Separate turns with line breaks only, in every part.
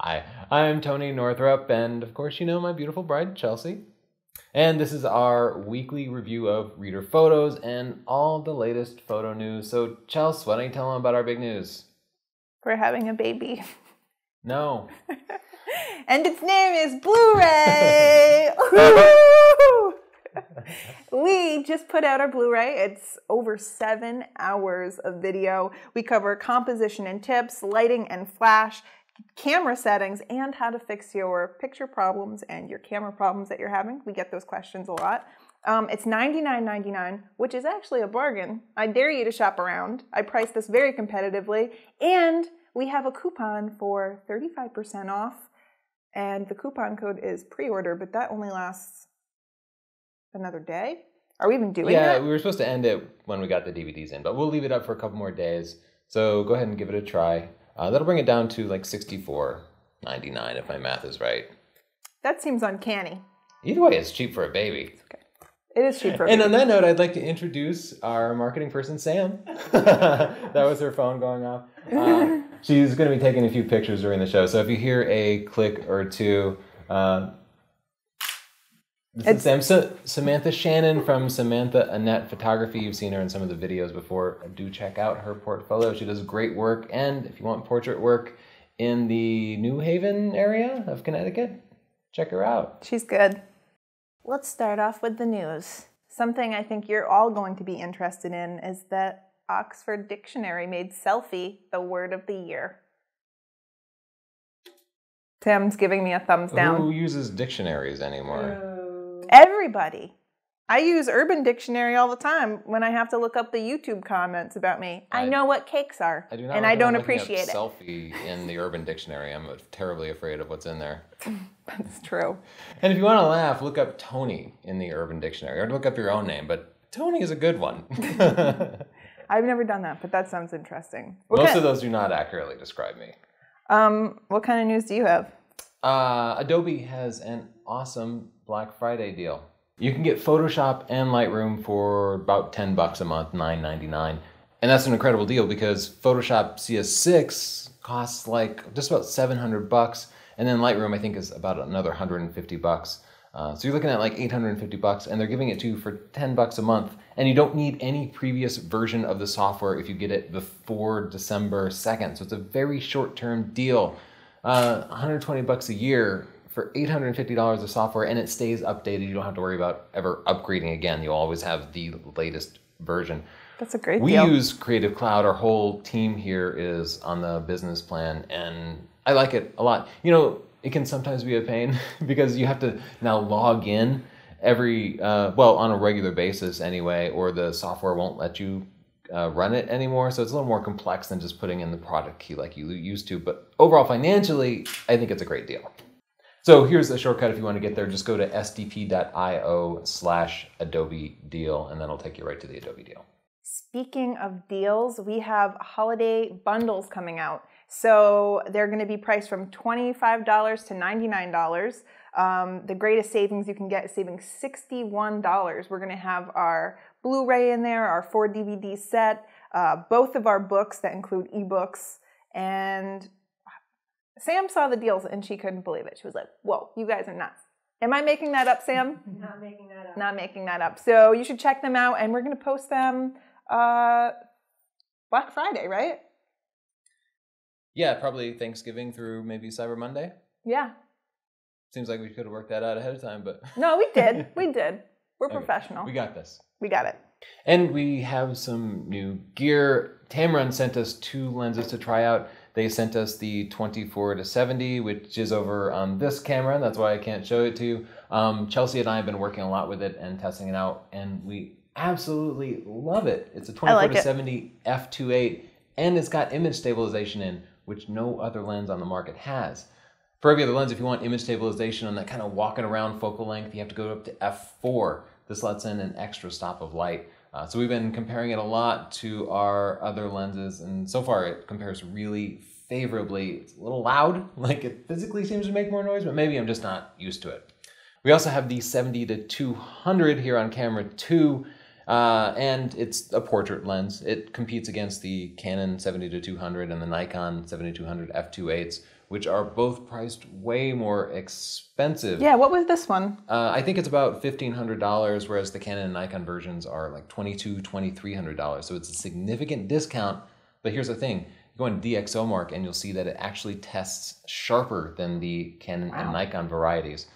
Hi, I'm Tony Northrup, and of course you know my beautiful bride, Chelsea. And this is our weekly review of reader photos and all the latest photo news. So, Chelsea, why don't you tell them about our big news?
We're having a baby.
No.
And its name is Blu-ray! We just put out our Blu-ray. It's over 7 hours of video. We cover composition and tips, lighting and flash, camera settings, and how to fix your picture problems and your camera problems that you're having. We get those questions a lot. It's $99.99, which is actually a bargain. I dare you to shop around. I priced this very competitively, and we have a coupon for 35% off, and the coupon code is pre-order, but that only lasts another day. Are we even doing that?
Yeah, we were supposed to end it when we got the DVDs in, but we'll leave it up for a couple more days. So go ahead and give it a try. That'll bring it down to like $64.99 if my math is right.
That seems uncanny.
Either way, it's cheap for a baby.
It's okay. It is cheap for a
And
baby.
on that note, I'd like to introduce our marketing person, Sam. That was her phone going off. She's going to be taking a few pictures during the show. So if you hear a click or two, this is Sam. Samantha Shannon from Samantha Annette Photography. You've seen her in some of the videos before. Do check out her portfolio. She does great work. And if you want portrait work in the New Haven area of Connecticut, check her out.
She's good. Let's start off with the news. Something I think you're all going to be interested in is that Oxford Dictionary made Selfie the word of the year. Tim's giving me a thumbs down.
Who uses dictionaries anymore?
Everybody. I use Urban Dictionary all the time when I have to look up the YouTube comments about me. I know what cakes are, and I don't appreciate it.
Selfie in the Urban Dictionary. I'm terribly afraid of what's in there.
That's true.
And if you want to laugh, look up Tony in the Urban Dictionary, or look up your own name, but Tony is a good one.
I've never done that, but that sounds interesting.
Most of those do not accurately describe me.
What kind of news do you have?
Adobe has an awesome Black Friday deal. You can get Photoshop and Lightroom for about $10 a month, $9.99. And that's an incredible deal because Photoshop CS6 costs like just about $700, and then Lightroom I think is about another $150. So you're looking at like $850, and they're giving it to you for $10 a month. And you don't need any previous version of the software if you get it before December 2nd. So it's a very short-term deal. $120 a year for $850 of software, and it stays updated. You don't have to worry about ever upgrading again. You'll always have the latest version.
That's a great
deal. We use Creative Cloud. Our whole team here is on the business plan, and I like it a lot. You know, it can sometimes be a pain because you have to now log in every, on a regular basis anyway, or the software won't let you run it anymore. So it's a little more complex than just putting in the product key like you used to. But overall, financially, I think it's a great deal. So here's a shortcut if you want to get there. Just go to sdp.io/Adobe deal, and that'll take you right to the Adobe deal.
Speaking of deals, we have holiday bundles coming out. So they're going to be priced from $25 to $99. The greatest savings you can get is saving $61. We're going to have our Blu-ray in there, our 4 DVD set, both of our books that include ebooks, and Sam saw the deals and she couldn't believe it. She was like, whoa, you guys are nuts. Am I making that up, Sam?
Not making that up.
Not making that up. So you should check them out, and we're going to post them Black Friday, right?
Yeah, probably Thanksgiving through maybe Cyber Monday.
Yeah.
Seems like we could have worked that out ahead of time, but...
No, we did. We did. We're
okay.
Professional.
We got this.
We got it.
And we have some new gear. Tamron sent us 2 lenses to try out. They sent us the 24 to 70, which is over on this camera. That's why I can't show it to you. Chelsea and I have been working a lot with it and testing it out, and we absolutely love it. It's a 24 to 70 f2.8, and it's got image stabilization in, which no other lens on the market has. For every other lens, if you want image stabilization on that kind of walking around focal length, you have to go up to f4. This lets in an extra stop of light. So we've been comparing it a lot to our other lenses, and so far it compares really favorably. It's a little loud, like it physically seems to make more noise, but maybe I'm just not used to it. We also have the 70 to 200 here on camera 2, and it's a portrait lens. It competes against the Canon 70 to 200 and the Nikon 70 to 200 f2.8s, which are both priced way more expensive.
Yeah, what was this one?
I think it's about $1,500, whereas the Canon and Nikon versions are like $2,200, $2,300. So it's a significant discount. But here's the thing. You go on DxOMark and you'll see that it actually tests sharper than the Canon and Nikon varieties.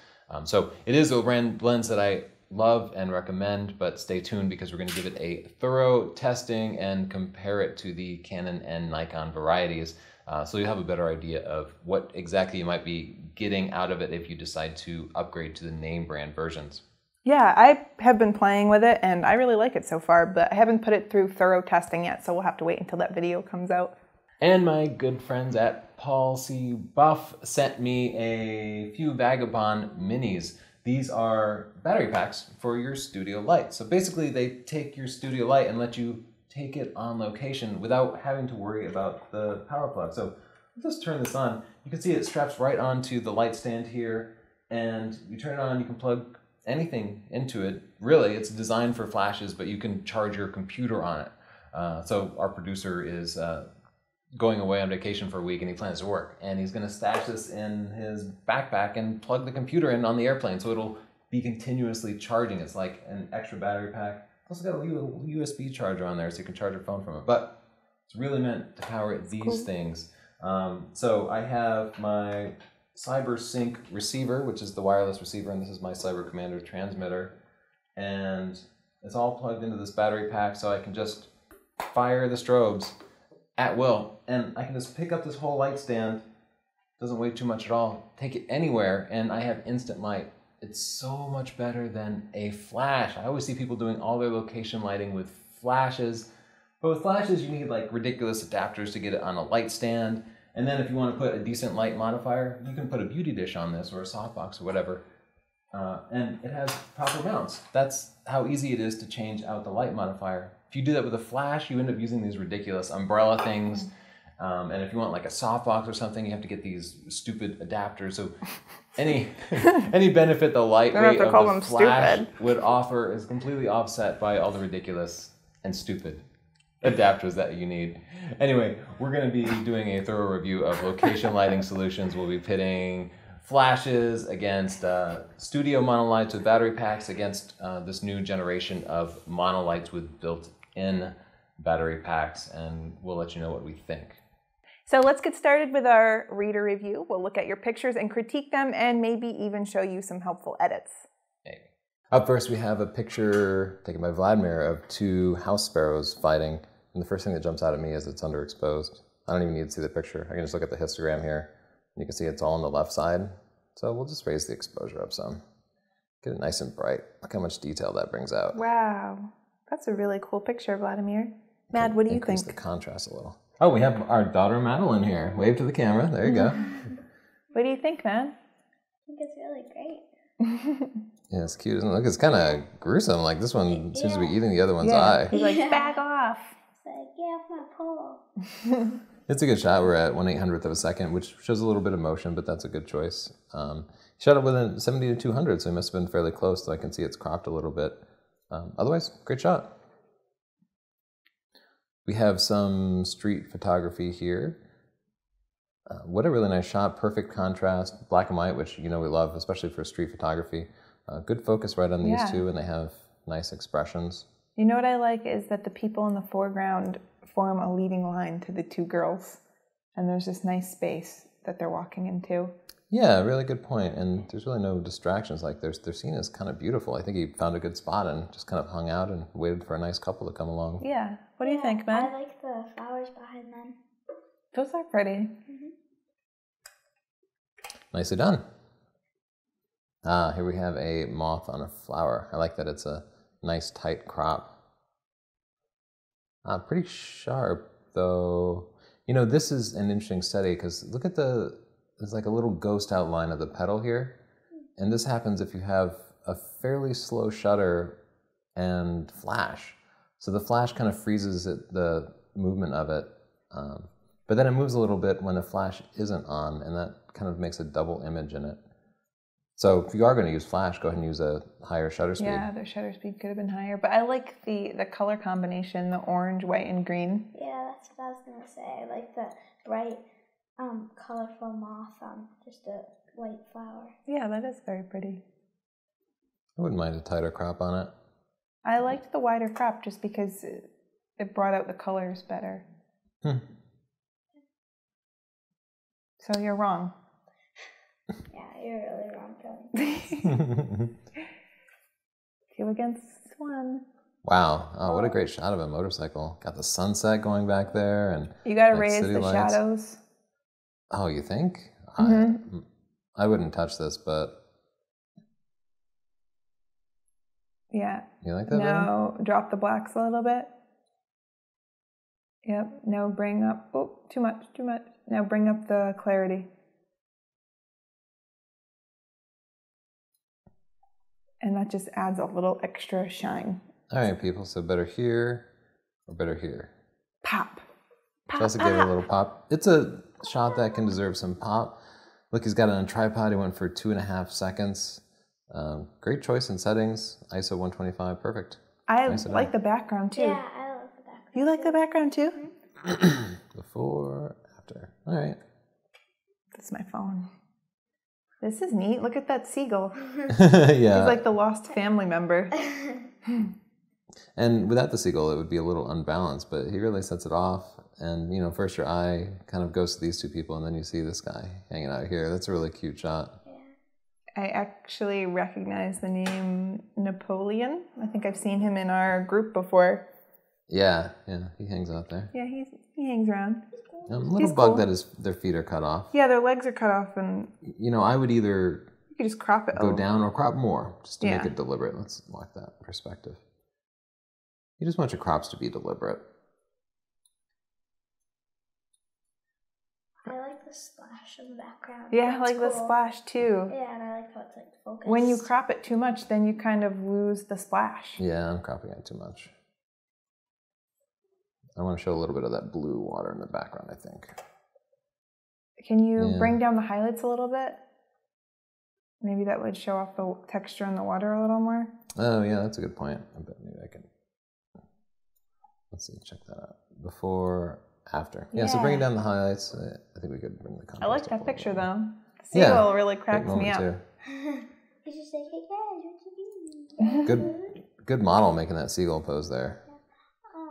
So it is a lens that I love and recommend, but stay tuned because we're going to give it a thorough testing and compare it to the Canon and Nikon varieties. So you have a better idea of what exactly you might be getting out of it if you decide to upgrade to the name brand versions.
Yeah, I have been playing with it and I really like it so far, but I haven't put it through thorough testing yet, so we'll have to wait until that video comes out.
And my good friends at Paul C. Buff sent me a few Vagabond minis. These are battery packs for your studio light. So basically they take your studio light and let you take it on location without having to worry about the power plug. So just turn this on. You can see it straps right onto the light stand here, and you turn it on, you can plug anything into it. Really, it's designed for flashes, but you can charge your computer on it. So our producer is going away on vacation for a week and he plans to work, and he's going to stash this in his backpack and plug the computer in on the airplane so it'll be continuously charging. It's like an extra battery pack. It's also got a little USB charger on there so you can charge your phone from it, but it's really meant to power these things. So I have my CyberSync receiver, which is the wireless receiver, and this is my Cyber Commander transmitter, and it's all plugged into this battery pack so I can just fire the strobes at will, and I can just pick up this whole light stand, doesn't weigh too much at all, take it anywhere, and I have instant light. It's so much better than a flash. I always see people doing all their location lighting with flashes, but with flashes you need like ridiculous adapters to get it on a light stand, and then if you want to put a decent light modifier, you can put a beauty dish on this or a softbox or whatever, and it has proper mounts. That's how easy it is to change out the light modifier. If you do that with a flash, you end up using these ridiculous umbrella things. And if you want like a softbox or something, you have to get these stupid adapters. So any benefit the lightweight of the flash would offer is completely offset by all the ridiculous and stupid adapters that you need. Anyway, we're going to be doing a thorough review of location lighting solutions. We'll be pitting flashes against studio monolights with battery packs against this new generation of monolights with built-in battery packs, and we'll let you know what we think.
So let's get started with our reader review. We'll look at your pictures and critique them, and maybe even show you some helpful edits.
Maybe. Up first, we have a picture taken by Vladimir of two house sparrows fighting, and the first thing that jumps out at me is it's underexposed. I don't even need to see the picture. I can just look at the histogram here. You can see it's all on the left side. So we'll just raise the exposure up some. Get it nice and bright. Look how much detail that brings out.
Wow. That's a really cool picture, Vladimir. Mad, what do you think?
Increase the contrast a little. Oh, we have our daughter Madeline here. Wave to the camera. There you go.
What do you think, Mad?
I think it's really great.
Yeah, it's cute, isn't it? Look, it's kind of gruesome. Like this one seems to be eating the other one's eye.
He's like, back off.
It's like, get off my pole.
It's a good shot. We're at 1/800th of a second, which shows a little bit of motion, but that's a good choice. Shot it within 70 to 200, so it must have been fairly close, so I can see it's cropped a little bit. Otherwise, great shot. We have some street photography here. What a really nice shot. Perfect contrast, black and white, which you know we love, especially for street photography. Good focus right on these two, and they have nice expressions.
You know what I like is that the people in the foreground form a leading line to the two girls, and there's this nice space that they're walking into.
Yeah, really good point. And there's really no distractions. Like their scene is kind of beautiful. I think he found a good spot and just kind of hung out and waited for a nice couple to come along.
Yeah. What do you think, man?
I like the flowers behind them.
Those are pretty.
Nicely done. Here we have a moth on a flower. I like that it's a nice tight crop. Pretty sharp though. You know, this is an interesting study because look at there's like a little ghost outline of the petal here. And this happens if you have a fairly slow shutter and flash. So the flash kind of freezes the movement of it. But then it moves a little bit when the flash isn't on, and that kind of makes a double image in it. So if you are going to use flash, go ahead and use a higher shutter speed.
Yeah, their shutter speed could have been higher. But I like the color combination, the orange, white, and green.
Yeah, that's what I was going to say. I like the bright colorful moth on just a white flower.
Yeah, that is very pretty.
I wouldn't mind a tighter crop on it.
I liked the wider crop just because it brought out the colors better. So you're wrong.
Yeah, you're really wrong, Tony.
Two against one.
Wow. Oh, what a great shot of a motorcycle. Got the sunset going back there. And
You got to
like
raise
city
the
lights.
shadows.
Oh, you think?
Mm-hmm.
I wouldn't touch this, but...
Yeah.
You like that better?
Now drop the blacks a little bit. Yep. Now bring up... Oh, too much. Now bring up the clarity. And that just adds a little extra shine.
All right, people. So better here or better here?
Pop. Pop.
Chelsea gave it a little pop. It's a shot that can deserve some pop. Look, he's got it on a tripod. He went for 2.5 seconds. Great choice in settings. ISO 125, perfect.
I
Nice
like the background too.
Yeah, I love the background.
You like the background too?
Before, after. All right.
That's my phone. This is neat. Look at that seagull.
Yeah.
He's like the lost family member.
And without the seagull, it would be a little unbalanced, but he really sets it off. And, you know, first your eye kind of goes to these two people, and then you see this guy hanging out here. That's a really cute shot.
I actually recognize the name Napoleon. I think I've seen him in our group before.
Yeah, he hangs out there.
Yeah, he hangs around.
Little
He's
bug
cool.
that their feet are cut off.
Yeah, their legs are cut off, and
You know, I would either
you could just crop it.
go down or crop more, just to make
Yeah.
it deliberate. Let's lock that perspective. You just want your crops to be deliberate.
I like the splash in the background.
Yeah, I
That's
like the
cool.
splash too.
Yeah, and I like how it's like focused.
When you crop it too much, then you kind of lose the splash.
Yeah, I'm cropping it too much. I want to show a little bit of that blue water in the background, I think.
Can you
Yeah.
bring down the highlights a little bit? Maybe that would show off the texture in the water a little more.
Oh, yeah, that's a good point. I bet maybe I can. Let's see, check that out. Before, after. Yeah, so bringing
Yeah.
down the highlights, I think we could bring the contrast
I like
up a
that
little
picture
bit.
though. The
Yeah,
seagull really
Great
cracks me
moment,
up.
too.
It's just like, hey guys, what you doing?
Good model making that seagull pose there.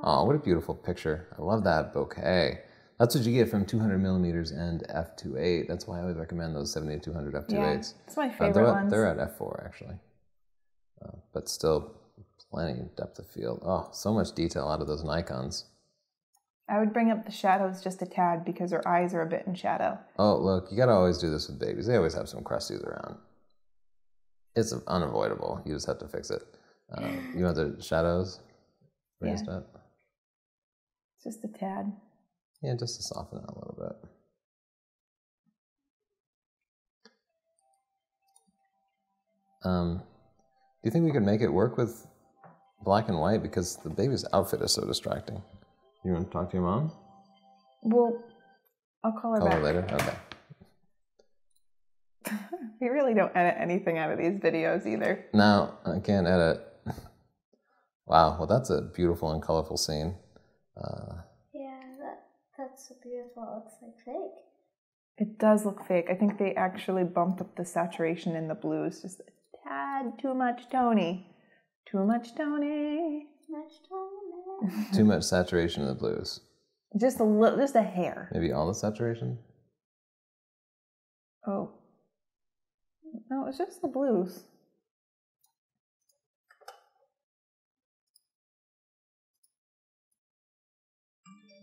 Oh, what a beautiful picture. I love that bouquet. That's what you get from 200 millimeters and f2.8. That's why I always recommend those 70-200 f2.8s.
Yeah, it's my favorite ones.
They're at f4, actually. But still, plenty of depth of field. Oh, so much detail out of those Nikons.
I would bring up the shadows just a tad because her eyes are a bit in shadow.
Oh, look, you got to always do this with babies. They always have some crusties around. It's unavoidable. You just have to fix it. You want the shadows raised up?
Just a tad.
Yeah, just to soften it a little bit. Do you think we could make it work with black and white? Because the baby's outfit is so distracting. You want to talk to your mom?
Well, I'll call her
Call
back.
her later? Okay.
We really don't edit anything out of these videos either.
No, I can't edit. Wow, well that's a beautiful and colorful scene.
Yeah, that's so beautiful. It looks like fake.
It does look fake. I think they actually bumped up the saturation in the blues just a tad too much Tony. Too much Tony.
Much taller.
Too much saturation in the blues.
Just a hair.
Maybe all the saturation?
Oh. No, it's just the blues.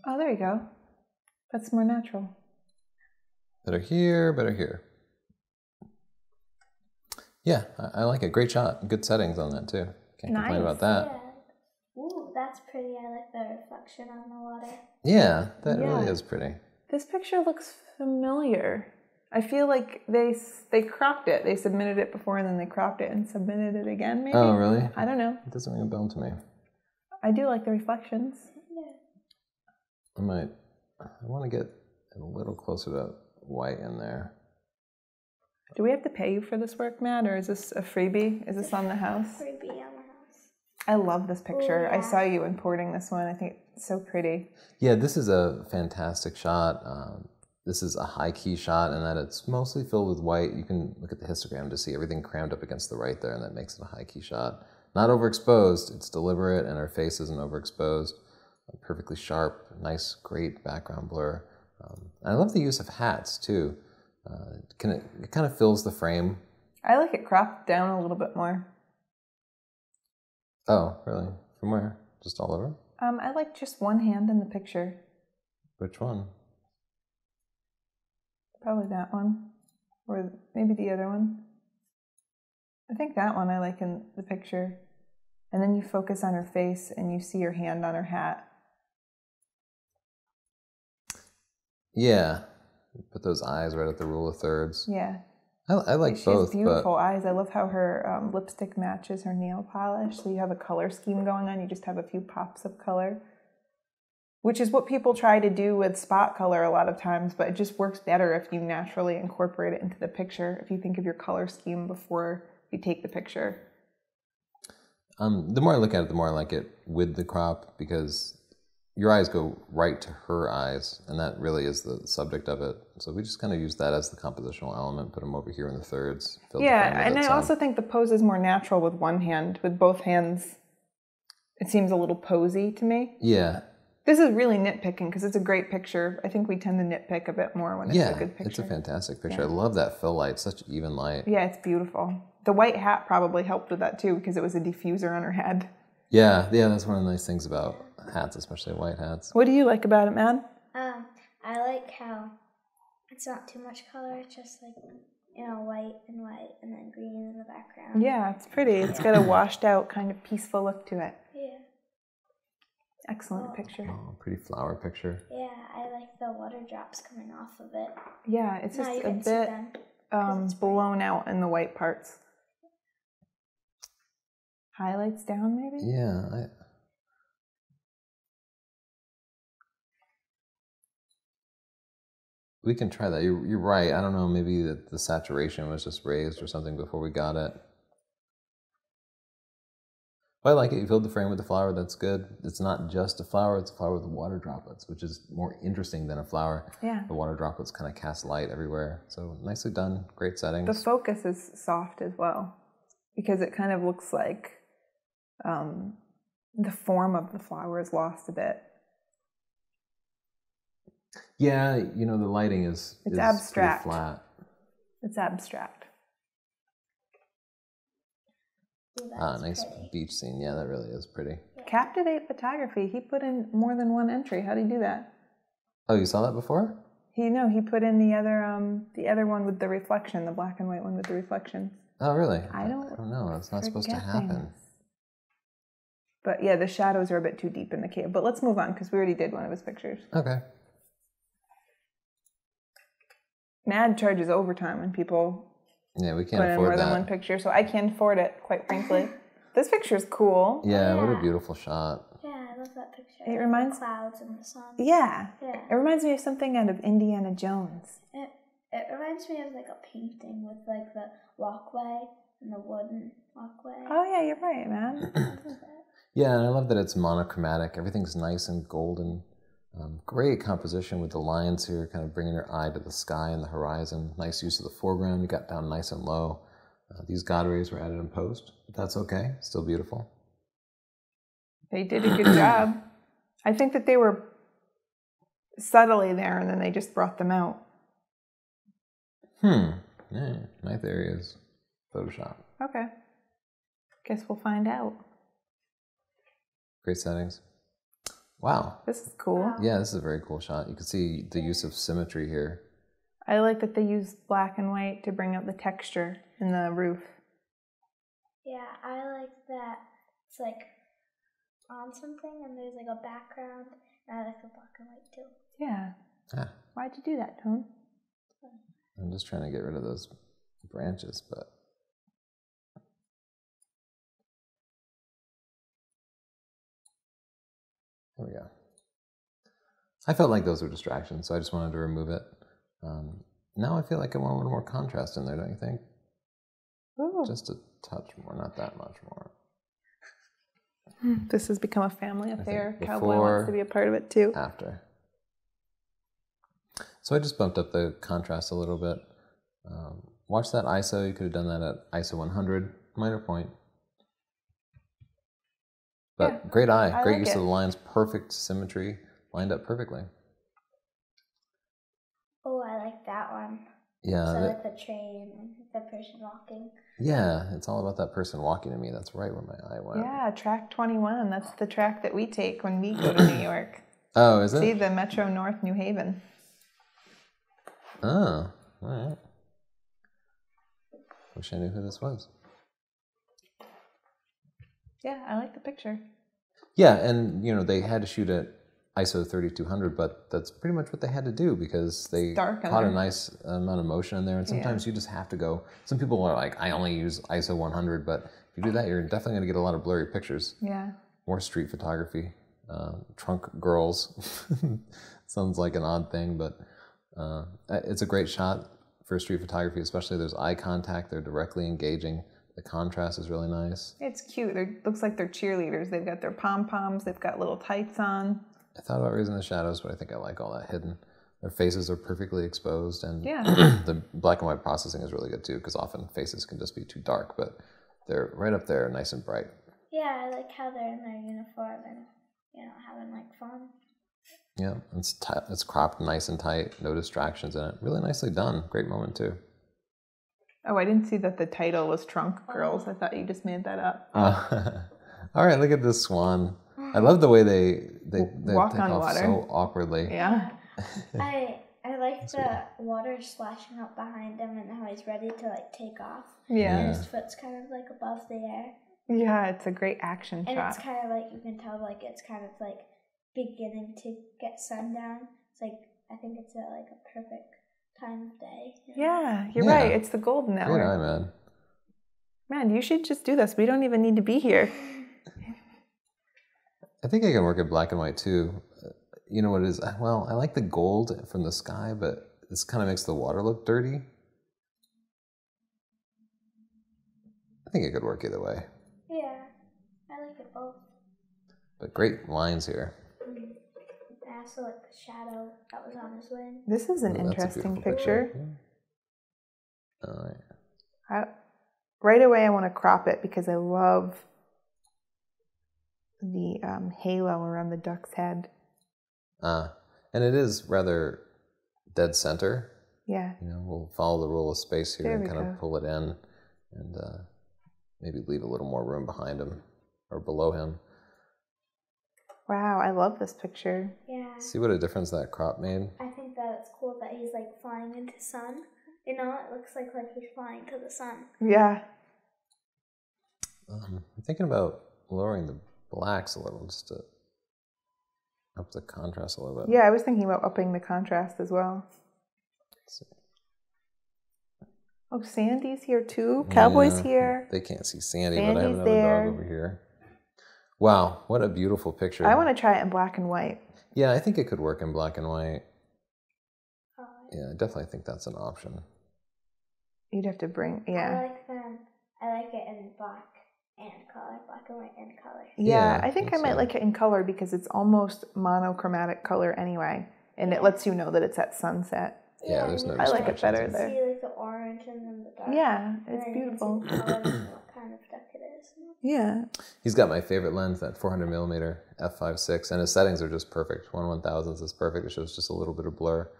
Oh, there you go. That's more natural.
Better here, better here. Yeah, I like it. Great shot. Good settings on that too. Can't complain about that.
Yeah. Ooh, that's pretty. I like the reflection on the water.
Yeah, that really is pretty.
This picture looks familiar. I feel like they cropped it. They submitted it before and then they cropped it and submitted it again, maybe?
Oh, really?
I don't know.
It doesn't ring a bell to me.
I do like the reflections.
Yeah.
I want to get a little closer to white in there.
Do we have to pay you for this work, Matt, or is this a freebie? Is this on the house?
Freebie on the house.
I love this picture.
Oh, yeah.
I saw you importing this one. I think it's so pretty.
Yeah, this is a fantastic shot. this is a high key shot and that it's mostly filled with white. You can look at the histogram to see everything crammed up against the right there, and that makes it a high key shot. Not overexposed, it's deliberate, and her face isn't overexposed. Perfectly sharp, nice, great background blur. I love the use of hats too. It kind of fills the frame.
I like it cropped down a little bit more.
Oh, really? From where? Just all over?
I like just one hand in the picture.
Which one?
Probably that one. Or maybe the other one. I think that one I like in the picture. And then you focus on her face and you see her hand on her hat.
Yeah. Put those eyes right at the rule of thirds.
Yeah.
I like both.
She has beautiful eyes. I love how her lipstick matches her nail polish. So you have a color scheme going on. You just have a few pops of color, which is what people try to do with spot color a lot of times, but it just works better if you naturally incorporate it into the picture, if you think of your color scheme before you take the picture.
The more I look at it, the more I like it with the crop, because your eyes go right to her eyes, and that really is the subject of it. So we just kind of use that as the compositional element, put them over here in the thirds.
Yeah, and I also think the pose is more natural with one hand. With both hands, it seems a little posy to me.
Yeah.
This is really nitpicking because it's a great picture. I think we tend to nitpick a bit more when it's a good picture.
It's a fantastic picture. Yeah. I love that fill light, such even light.
Yeah, it's beautiful. The white hat probably helped with that too because it was a diffuser on her head.
Yeah, that's one of the nice things about hats, especially white hats.
What do you like about it, man?
I like how it's not too much color. It's just like, white and then green in the background.
Yeah, it's pretty. It's got a washed out kind of peaceful look to it.
Yeah.
Excellent picture.
Oh, pretty flower picture.
Yeah, I like the water drops coming off of it.
Yeah, it's just a bit blown out in the white parts. Highlights down, maybe?
Yeah. We can try that. You're right. I don't know, maybe the saturation was just raised or something before we got it. But I like it. You filled the frame with the flower. That's good. It's not just a flower. It's a flower with water droplets, which is more interesting than a flower. Yeah. The water droplets kind of cast light everywhere. So nicely done. Great settings.
The focus is soft as well because it kind of looks like the form of the flower is lost a bit.
Yeah, the lighting is
abstract.
Pretty flat.
It's abstract.
Nice beach scene. Yeah, that really is pretty.
Captivate Photography. He put in more than one entry. How did he do that?
Oh, you saw that before?
He put in the other one with the reflection, the black and white one with the reflections.
Oh, really?
I don't
know. It's not supposed to happen.
But yeah, the shadows are a bit too deep in the cave. But let's move on because we already did one of his pictures.
Okay.
Mad charges overtime when people
we can't
put in
afford
more than one picture, so I can't afford it, quite frankly. This picture is cool.
Yeah, what a beautiful shot.
Yeah, I love that picture.
It reminds
the clouds and the sun.
Yeah. It reminds me of something out of Indiana Jones.
It reminds me of like a painting with like the walkway and the wooden walkway.
Oh yeah, you're right, man.
Yeah, and I love that it's monochromatic. Everything's nice and golden. Great composition with the lines here, kind of bringing your eye to the sky and the horizon. Nice use of the foreground. You got down nice and low. These God rays were added in post, but that's okay. Still beautiful.
They did a good job. I think that they were subtly there, and then they just brought them out.
Yeah, my theory is Photoshop.
Okay. Guess we'll find out.
Great settings. Wow.
This is cool.
Yeah, this is a very cool shot. You can see the use of symmetry here.
I like that they used black and white to bring out the texture in the roof.
Yeah, I like that it's like on something and there's like a background, and I like the black and white too.
Yeah. Why'd you do that, Tone?
I'm just trying to get rid of those branches, but... There we go. I felt like those were distractions, so I just wanted to remove it. Now I feel like I want a little more contrast in there, don't you think? Ooh. Just a touch more, not that much more.
This has become a family affair. Cowboy wants to be a part of it too.
After. So I just bumped up the contrast a little bit. Watch that ISO. You could have done that at ISO 100. Minor point. But
Yeah,
great eye.
I
Great
like
use
it.
of the lines. Perfect symmetry. Lined up perfectly.
Oh, I like that one.
Yeah.
So like the train and the person walking.
Yeah, it's all about that person walking to me. That's right where my eye went.
Yeah, track 21. That's the track that we take when we go to New York.
Oh, is it?
See, the Metro North New Haven.
Oh, all right. Wish I knew who this was.
Yeah, I like the picture.
Yeah, and you know they had to shoot at ISO 3200, but that's pretty much what they had to do because they
dark in
caught a
there.
nice amount of motion in there. And sometimes you just have to go. Some people are like, I only use ISO 100, but if you do that, you're definitely going to get a lot of blurry pictures.
Yeah.
More street photography. Trunk girls. Sounds like an odd thing, but it's a great shot for street photography, especially there's eye contact. They're directly engaging. The contrast is really nice.
It's cute. It looks like they're cheerleaders. They've got their pom-poms. They've got little tights on.
I thought about raising the shadows, but I think I like all that hidden. Their faces are perfectly exposed, and the black and white processing is really good too, because often faces can just be too dark, but they're right up there, nice and bright.
Yeah, I like how they're in their uniform and, you know, having like fun.
Yeah, it's cropped nice and tight, no distractions in it. Really nicely done. Great moment too.
Oh, I didn't see that the title was Trunk Girls. I thought you just made that up.
All right, look at this swan. I love the way they
walk
take
on
off
water
so awkwardly.
Yeah.
I like the water splashing up behind him and how he's ready to like take off.
Yeah.
And his foot's kind of like above the air.
Yeah, it's a great action
and
shot.
it's kind of like, you can tell like it's kind of like beginning to get sundown. It's like, I think it's at like a perfect time of day. You know?
Yeah, you're right. It's the golden hour.
Great eye, man.
Man, you should just do this. We don't even need to be here.
I think I can work at black and white too. You know what it is? Well, I like the gold from the sky, but this kind of makes the water look dirty. I think it could work either way.
Yeah, I like it both.
But great lines here.
I also like the shadow that was on his wing.
This is an interesting picture.
All right.
Right away, I want to crop it because I love the halo around the duck's head.
And it is rather dead center.
Yeah.
You know, we'll follow the rule of space here and kind
go.
of pull it in and maybe leave a little more room behind him or below him.
Wow, I love this picture.
Yeah.
See what a difference that crop made?
I think that it's cool that he's like flying into sun. You know, it looks like he's flying to the sun.
Yeah.
I'm thinking about lowering the blacks a little just to up the contrast a little bit.
Yeah, I was thinking about upping the contrast as well.
Let's see.
Oh, Sandy's here too. Cowboy's here.
They can't see Sandy, but I have
Sandy's
another
there.
dog over here. Wow, what a beautiful picture.
I want to try it in black and white.
Yeah, I think it could work in black and white. Yeah, I definitely think that's an option.
You'd have to bring,
I like it in black and color, black and white and color.
Yeah, I think I might like it in color because it's almost monochromatic color anyway, and it lets you know that it's at sunset.
Yeah, there's no
I like it better
distractions.
there.
See like the orange and then the dark.
Yeah,
and
it's
then
beautiful.
You can see the colors and what kind of duck it is.
Yeah.
He's got my favorite lens, that 400mm f/5.6, and his settings are just perfect. 1/1000th is perfect. It shows just a little bit of blur.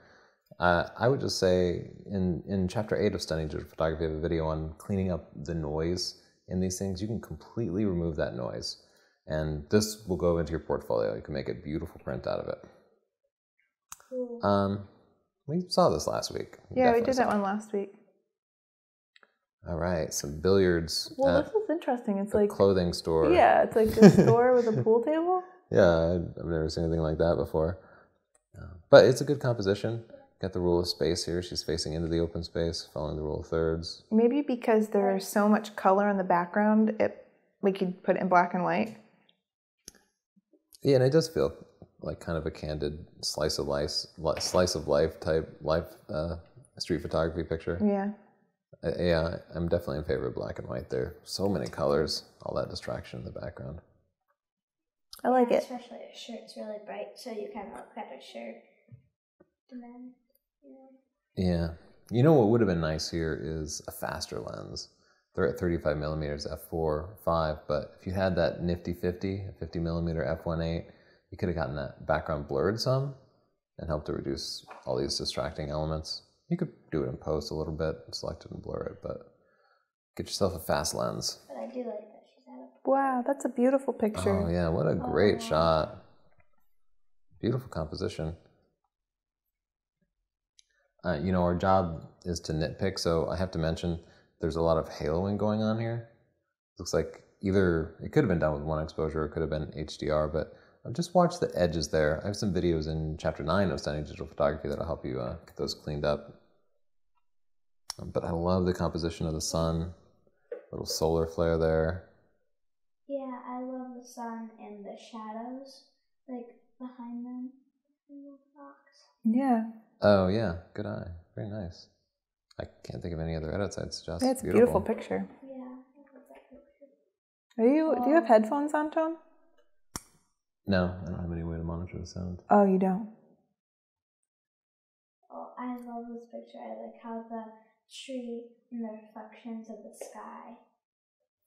I would just say in Chapter 8 of Stunning Digital Photography, I have a video on cleaning up the noise in these things. You can completely remove that noise, and this will go into your portfolio. You can make a beautiful print out of it.
Cool.
We saw this last week.
Yeah, we did that one last week.
All right, some billiards.
Well, this is interesting. It's like
clothing store.
Yeah, it's like a store with a pool table.
Yeah, I've never seen anything like that before. But it's a good composition. Got the rule of space here. She's facing into the open space, following the rule of thirds.
Maybe because there's so much color in the background, we could put it in black and white.
Yeah, and it does feel like kind of a candid slice of life type street photography picture.
Yeah.
Yeah, I'm definitely in favor of black and white there. So many colors, all that distraction in the background.
I like it.
Especially her shirt's really bright, so you kind of look at her shirt. And then
Yeah. You know what would have been nice here is a faster lens. They're at 35 millimeters f4.5, but if you had that nifty 50, a 50 millimeter f1.8, you could have gotten that background blurred some and helped to reduce all these distracting elements. You could do it in post a little bit, select it and blur it, but get yourself a fast lens.
But I do like that she's at a...
Wow, that's a beautiful picture.
Oh yeah, what a great shot. Beautiful composition. You know, our job is to nitpick, so I have to mention there's a lot of haloing going on here. Looks like either it could have been done with one exposure or it could have been HDR, but just watch the edges there. I have some videos in Chapter 9 of Stunning Digital Photography that'll help you get those cleaned up. But I love the composition of the sun, little solar flare there.
Yeah, I love the sun and the shadows, like behind them in the rocks.
Yeah.
Oh yeah, good eye. Very nice. I can't think of any other edits I'd suggest.
That's a beautiful picture.
Yeah, I love that picture.
Do you have headphones on, Tone?
No, I don't have any way to monitor the sound.
Oh, you don't?
Oh, I love this picture. I like how the tree and the reflections of the sky.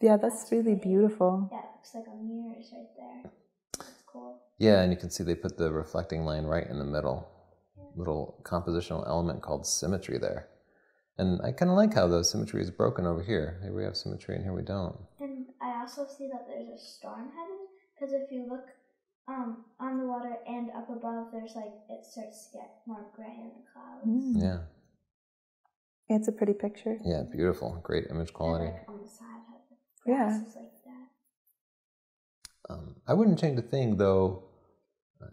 Yeah, that's really beautiful.
Yeah, it looks like a mirror right there. That's cool.
Yeah, and you can see they put the reflecting line right in the middle. Little compositional element called symmetry there. And I kind of like how the symmetry is broken over here. Here we have symmetry and here we don't.
And I also see that there's a storm headed, because if you look on the water and up above, there's like, it starts to get more gray in the clouds.
Yeah.
It's a pretty picture.
Yeah, beautiful. Great image quality.
And like on the side, how the grass is like that.
I wouldn't change a thing though.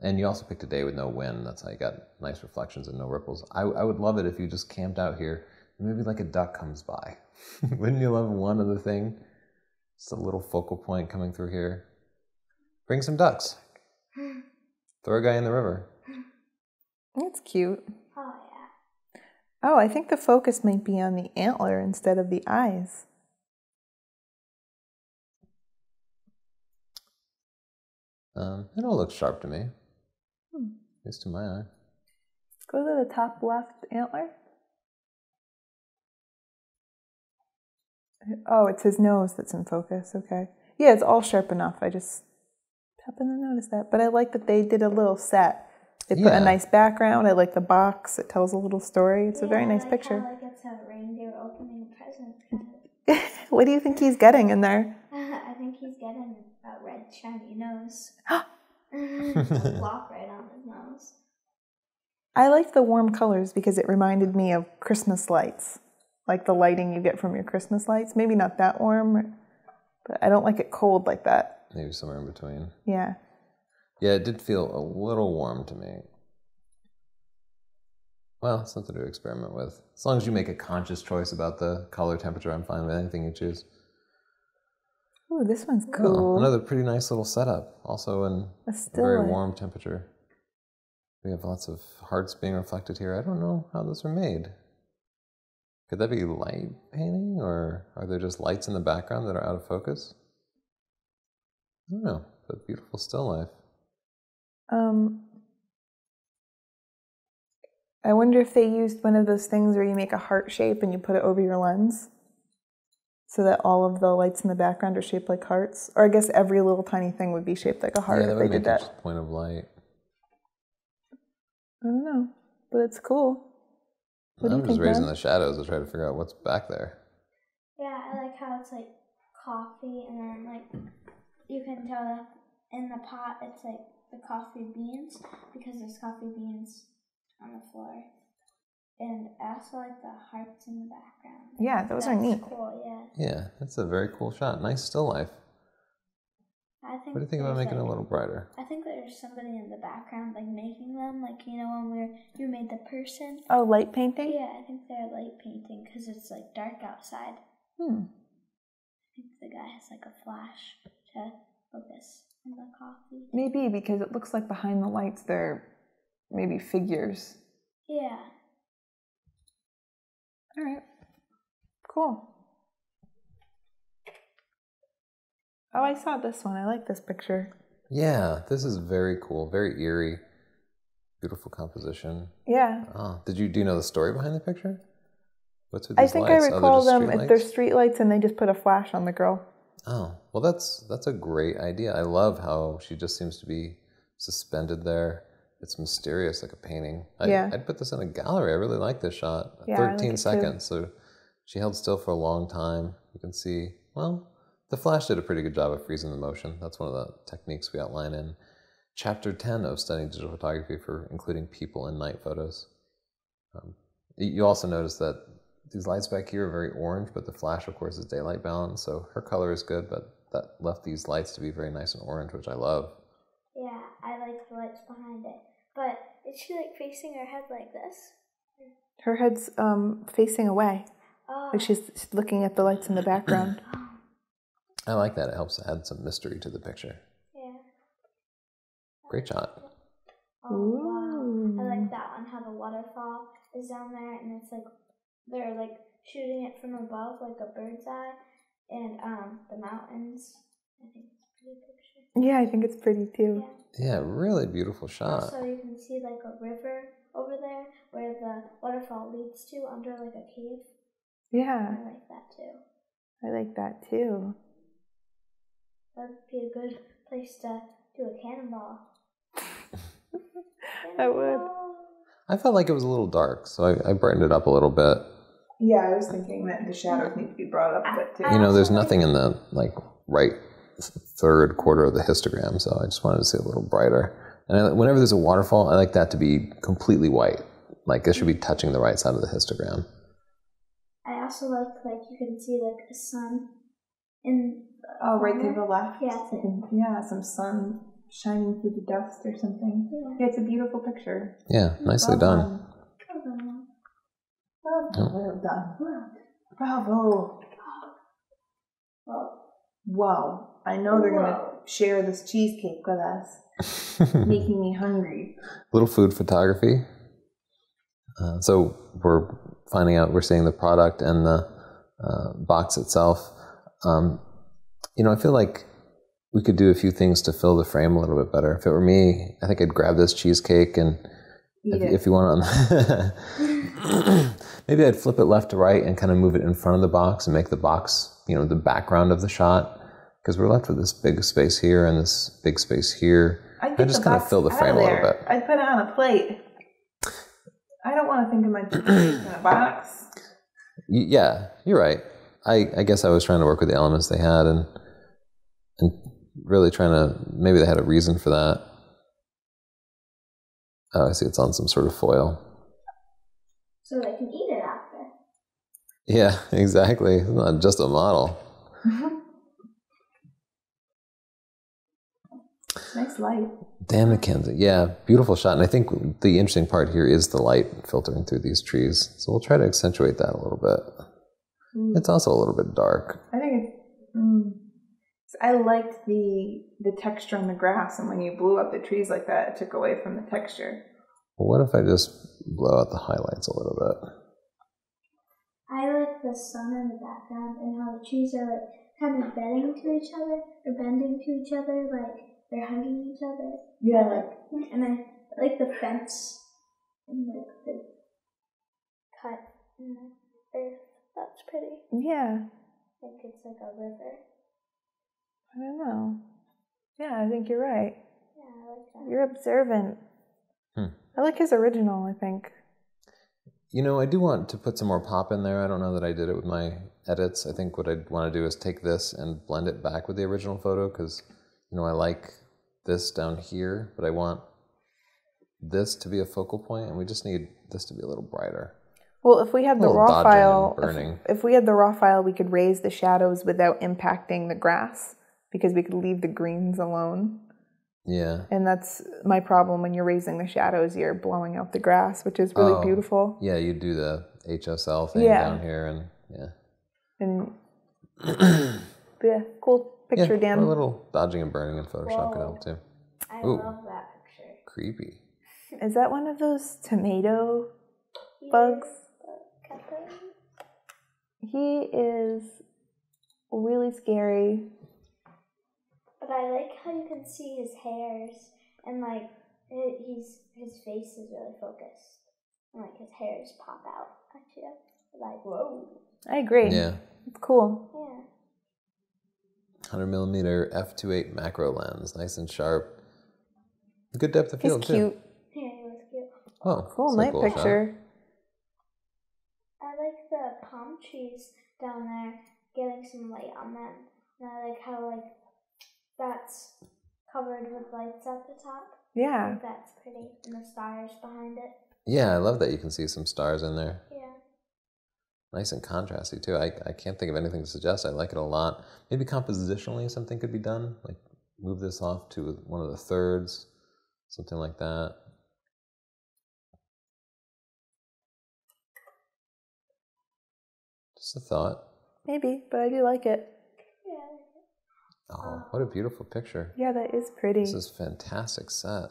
And you also picked a day with no wind. That's how you got nice reflections and no ripples. I would love it if you just camped out here and maybe like a duck comes by. Wouldn't you love one other thing? Just a little focal point coming through here. Bring some ducks. Throw a guy in the river.
That's cute.
Oh, yeah.
Oh, I think the focus might be on the antler instead of the eyes.
It all looks sharp to me. At least to my eye.
Go to the top left antler. Oh, it's his nose that's in focus. Okay. Yeah, it's all sharp enough. I just happened to notice that. But I like that they did a little set. They put a nice background. I like the box. It tells a little story. It's a very nice picture.
How, like, it's a reindeer opening a present.
What do you think he's getting in there?
I think he's getting a red shiny nose. A block right on his nose.
I like the warm colors because it reminded me of Christmas lights. Like the lighting you get from your Christmas lights. Maybe not that warm, but I don't like it cold like that.
Maybe somewhere in between.
Yeah.
Yeah, it did feel a little warm to me. Well, something to experiment with. As long as you make a conscious choice about the color temperature, I'm fine with anything you choose.
Ooh, this one's cool.
Oh, another pretty nice little setup. Also in a very warm temperature. We have lots of hearts being reflected here. I don't know how those are made. Could that be light painting, or are there just lights in the background that are out of focus? I don't know, but beautiful still life.
I wonder if they used one of those things where you make a heart shape and you put it over your lens so that all of the lights in the background are shaped like hearts. Or I guess every little tiny thing would be shaped like a heart if they did that.
Yeah, that would make each point of light.
I don't know, but it's cool.
I'm just raising the shadows to try to figure out what's back there.
Yeah, I like how it's like coffee, and then like you can tell that in the pot it's like the coffee beans, because there's coffee beans on the floor. And I also like the hearts in the background.
Yeah, those are neat.
Cool, yeah.
Yeah, that's a very cool shot. Nice still life. What do you think about making it a little brighter?
I think there's somebody in the background, like making them, like, you know, when you made the person.
Oh, light painting?
Yeah, I think they're light painting because it's like dark outside. I think the guy has like a flash to focus on the coffee.
Maybe because it looks like behind the lights they're maybe figures.
Yeah.
All right. Cool. Oh, I saw this one. I like this picture.
Yeah, this is very cool, very eerie. Beautiful composition.
Yeah.
Oh, do you know the story behind the picture? What's with
I
these
think
lights?
I recall them.
They're
They're street lights, and they just put a flash on the girl.
Oh, well, that's a great idea. I love how she just seems to be suspended there. It's mysterious, like a painting. I'd put this in a gallery. I really like this shot.
Yeah,
13
I like
seconds. So she held still for a long time. You can see, well, the flash did a pretty good job of freezing the motion. That's one of the techniques we outline in Chapter 10 of Studying Digital Photography for including people in night photos. You also notice that these lights back here are very orange, but the flash, of course, is daylight balance. So her color is good, but that left these lights to be very nice and orange, which I love.
Yeah, I like the lights behind it. But is she like facing her head like this?
Her head's facing away.
Oh.
Like she's looking at the lights in the background.
I like that. It helps add some mystery to the picture.
Yeah.
Great shot.
Oh, wow. I like that one, how the waterfall is down there, and it's like they're like shooting it from above like a bird's eye, and the mountains. I think it's a pretty picture.
Yeah, I think it's pretty too.
Yeah, really beautiful shot.
Also, you can see like a river over there where the waterfall leads to under like a cave.
Yeah.
I like that too.
I like that too.
That would be a good place to do a cannonball.
I would.
I felt like it was a little dark, so I brightened it up a little bit.
Yeah, I was thinking that the shadows need to be brought up a bit too.
You know, there's nothing in the right third quarter of the histogram, so I just wanted to see a little brighter. And whenever there's a waterfall, I like that to be completely white. Like it should be touching the right side of the histogram.
I also like you can see like a sun in.
Oh, right to the left.
Yeah.
Yeah, some sun shining through the dust or something. Yeah, it's a beautiful picture.
Yeah, nicely done.
Well done. Bravo. Wow. I know they're going to share this cheesecake with us, making me hungry.
Little food photography. So we're finding out, we're seeing the product and the box itself. You know, I feel like we could do a few things to fill the frame a little bit better. If it were me, I think I'd grab this cheesecake and if you want to, maybe I'd flip it left to right and kind of move it in front of the box and make the box, you know, the background of the shot. Because we're left with this big space here and this big space here. I just kind of fill the frame a little bit.
I'd put it on a plate. I don't want to think of my cheesecake in a box.
Yeah, you're right. I guess I was trying to work with the elements they had and really trying to, maybe they had a reason for that. Oh, I see it's on some sort of foil.
So they can eat it after.
Yeah, exactly. It's not just a model.
Nice light. Dan
Mackenzie. Yeah, beautiful shot. And I think the interesting part here is the light filtering through these trees. So we'll try to accentuate that a little bit. It's also a little bit dark.
I think it's... I liked the texture on the grass, and when you blew up the trees like that, it took away from the texture.
Well, what if I just blow out the highlights a little bit?
I like the sun in the background and how the trees are like kind of bending to each other, like they're hugging each other.
Yeah.
And I like the fence and like the cut in the earth. That's pretty.
Yeah.
Like it's like a river.
I don't know. Yeah, I think you're right.
Yeah, I like that.
You're observant. I like his original, I think.
You know, I do want to put some more pop in there. I don't know that I did it with my edits. I think what I'd want to do is take this and blend it back with the original photo because, you know, I like this down here, but I want this to be a focal point, and we just need this to be a little brighter.
Well, if we had the raw file,
if
we had the raw file, we could raise the shadows without impacting the grass because we could leave the greens alone.
Yeah.
And that's my problem when you're raising the shadows, you're blowing out the grass, which is really beautiful.
Yeah, you do the HSL thing down here and
And yeah, cool picture, Dan.
A little dodging and burning in Photoshop could help too.
I love that picture.
Creepy.
Is that one of those tomato bugs? He is really scary.
But I like how you can see his hairs and like his face is really focused, and like his hairs pop out at you. Like, whoa.
I agree.
Yeah.
It's cool.
Yeah.
100mm f2.8 macro lens, nice and sharp. Good depth of
He's
field
cute.
too.
Yeah, he was cute.
Oh,
Cool
that's a
night
cool
picture.
I like the palm trees down there, getting some light on them. And I like how like that's covered with lights at the top. I
Yeah.
think that's pretty, and the stars behind it.
Yeah, I love that you can see some stars in there.
Yeah.
Nice and contrasty too. I can't think of anything to suggest. I like it a lot. Maybe compositionally something could be done, like move this off to one of the thirds, something like that. Just a thought.
Maybe, but I do like it.
Yeah, I like it.
Oh, what a beautiful picture.
Yeah, that is pretty.
This is a fantastic set.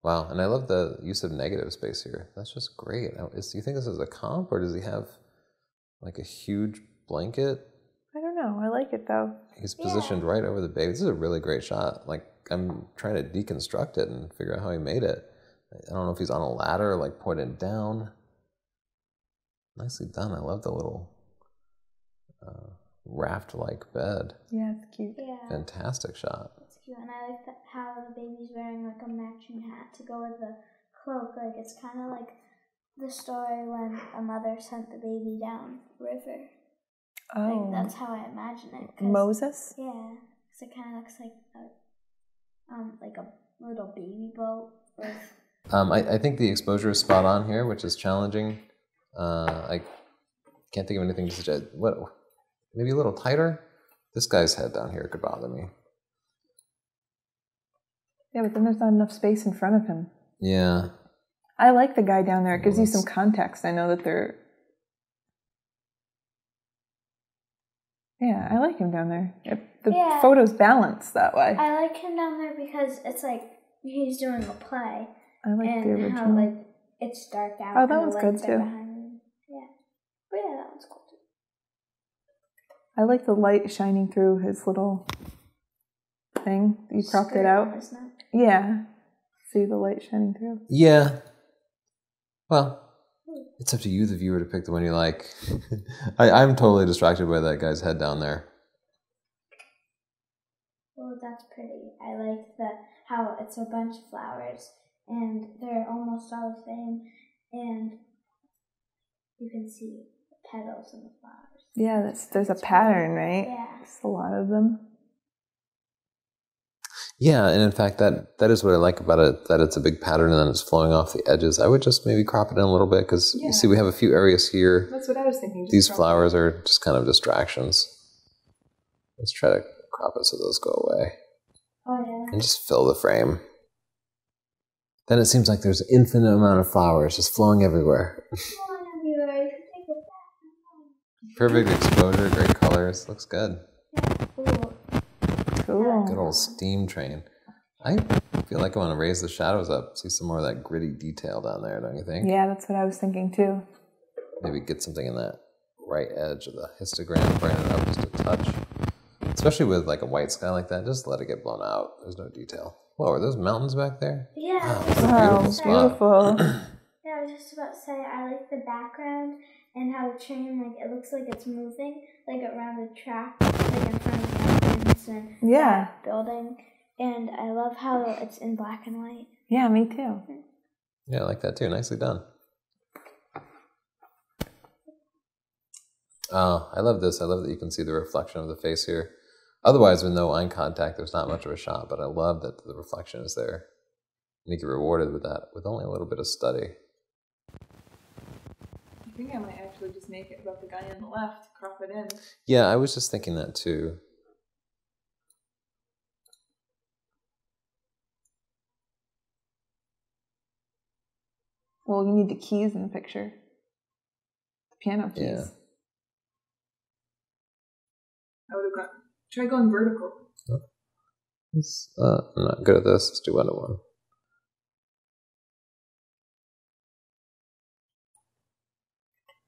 Wow, and I love the use of negative space here. That's just great. Do you think this is a comp, or does he have like a huge blanket?
I don't know. I like it though.
He's positioned right over the baby. This is a really great shot. Like, I'm trying to deconstruct it and figure out how he made it. I don't know if he's on a ladder, like pointed down. Nicely done. I love the little raft-like bed.
Yeah, it's cute.
Yeah.
Fantastic shot.
It's cute, and I like how the baby's wearing like a matching hat to go with the cloak. Like it's kind of like the story when a mother sent the baby down river.
Oh.
Like, that's how I imagine it.
Moses?
Yeah, because it kind of looks like a little baby boat.
I think the exposure is spot on here, which is challenging. I can't think of anything to suggest. What? Maybe a little tighter? This guy's head down here could bother me.
Yeah, but then there's not enough space in front of him.
Yeah.
I like the guy down there. It gives you some context. I know that they're... Yeah, I like him down there. The photo's balanced that way.
I like him down there because it's like he's doing a play.
I like
and
the original.
how like it's dark out.
Oh, that
and
one's
the
good
lights are
too.
behind him. Yeah, but yeah, that one's cool too.
I like the light shining through his little thing. You cropped it out. Yeah. See the light shining through.
Yeah. Well, it's up to you, the viewer, to pick the one you like. I'm totally distracted by that guy's head down there.
Well, that's pretty. I like how it's a bunch of flowers and they're almost all the same, and you can see the petals and the flowers.
Yeah, there's a pattern, right?
Yeah.
There's a lot of them.
Yeah, and in fact, that is what I like about it, that it's a big pattern and then it's flowing off the edges. I would just maybe crop it in a little bit because you see we have a few areas here.
That's what I was thinking.
These flowers are just kind of distractions. Let's try to crop it so those go away.
Oh, yeah.
And just fill the frame. Then it seems like there's an infinite amount of flowers just flowing everywhere. Perfect exposure, great colors, looks good.
Cool.
Good old steam train. I feel like I want to raise the shadows up, see some more of that gritty detail down there, don't you think?
Yeah, that's what I was thinking too.
Maybe get something in that right edge of the histogram, brighten it up just a touch. Especially with like a white sky like that, just let it get blown out. There's no detail. Whoa, are those mountains back there?
Yeah.
Wow, that's a beautiful spot.
Beautiful.
Yeah, I was just about to say, I like the background and how the train, like, it looks like it's moving, like, around the track, like, in front of the mountains and that building. And I love how it's in black and white.
Yeah, me too.
Yeah, I like that too. Nicely done. Oh, I love this. I love that you can see the reflection of the face here. Otherwise, with no eye contact, there's not much of a shot, but I love that the reflection is there. And you get rewarded with that, with only a little bit of study.
I think I might actually just make it about the guy on the left, crop it in.
Yeah, I was just thinking that too.
Well, you need the keys in the picture. The piano keys.
Yeah.
I would have try going vertical.
I'm not good at this. Let's do 1-to-1.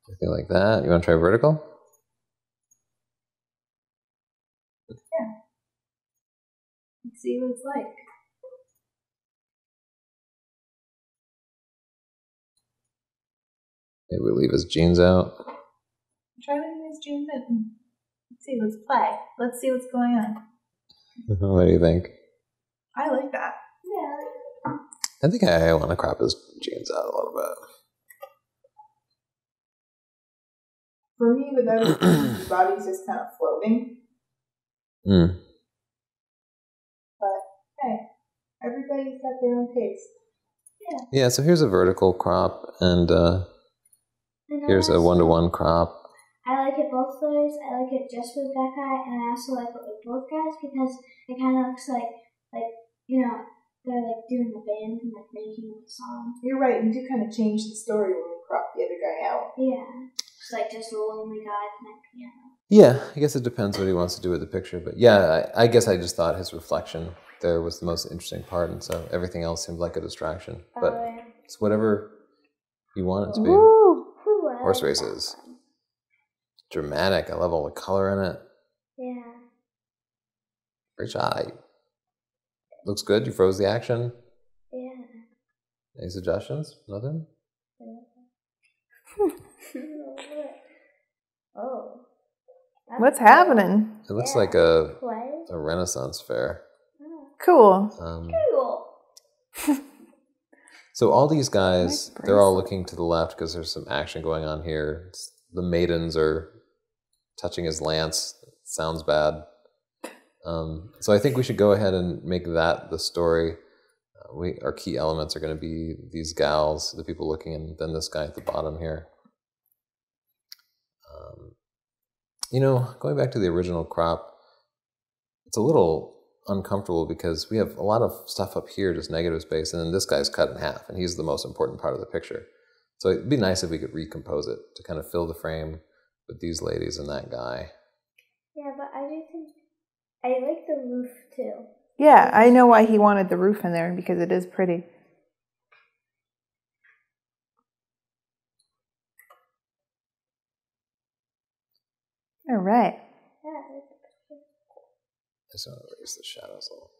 Anything like that. You want to try vertical?
Yeah. see what it's like.
Maybe we leave his jeans out.
Try to leave his jeans in. Let's see, let's play. Let's see what's going on.
What do you think?
I like that.
Yeah.
I think I want to crop his jeans out a little bit.
For me, without his jeans, his body's just kind of floating.
Mm.
But hey, everybody's got their own taste.
Yeah, so here's a vertical crop, and here's a 1-to-1 crop.
I like it both ways. I like it just with that guy, and I also like it with both guys because it kind of looks like you know, they're like doing a band and like making a song.
You're right. You do kind of change the story when we crop the other guy out.
Yeah, it's like just a lonely guy playing piano.
Yeah, I guess it depends what he wants to do with the picture, but yeah, I guess I just thought his reflection there was the most interesting part, and so everything else seemed like a distraction. But it's whatever you want it to be.
Woo!
Horse races. Dramatic. I love all the color in it.
Yeah.
Great shot. Looks good. You froze the action.
Yeah.
Any suggestions? Nothing?
Oh.
What's happening?
It looks like a Renaissance fair.
Cool.
Cool.
So all these guys, they're all looking to the left because there's some action going on here. The maidens are touching his lance. Sounds bad. So I think we should go ahead and make that the story. Our key elements are going to be these gals, the people looking, and then this guy at the bottom here. You know, going back to the original crop, it's a little uncomfortable because we have a lot of stuff up here, just negative space, and then this guy's cut in half, and he's the most important part of the picture. So it'd be nice if we could recompose it to kind of fill the frame with these ladies and that guy.
Yeah, but I do think I like the roof too.
Yeah, I know why he wanted the roof in there, because it is pretty. All right.
Yeah, I like the picture.
I just want to raise the shadows a little.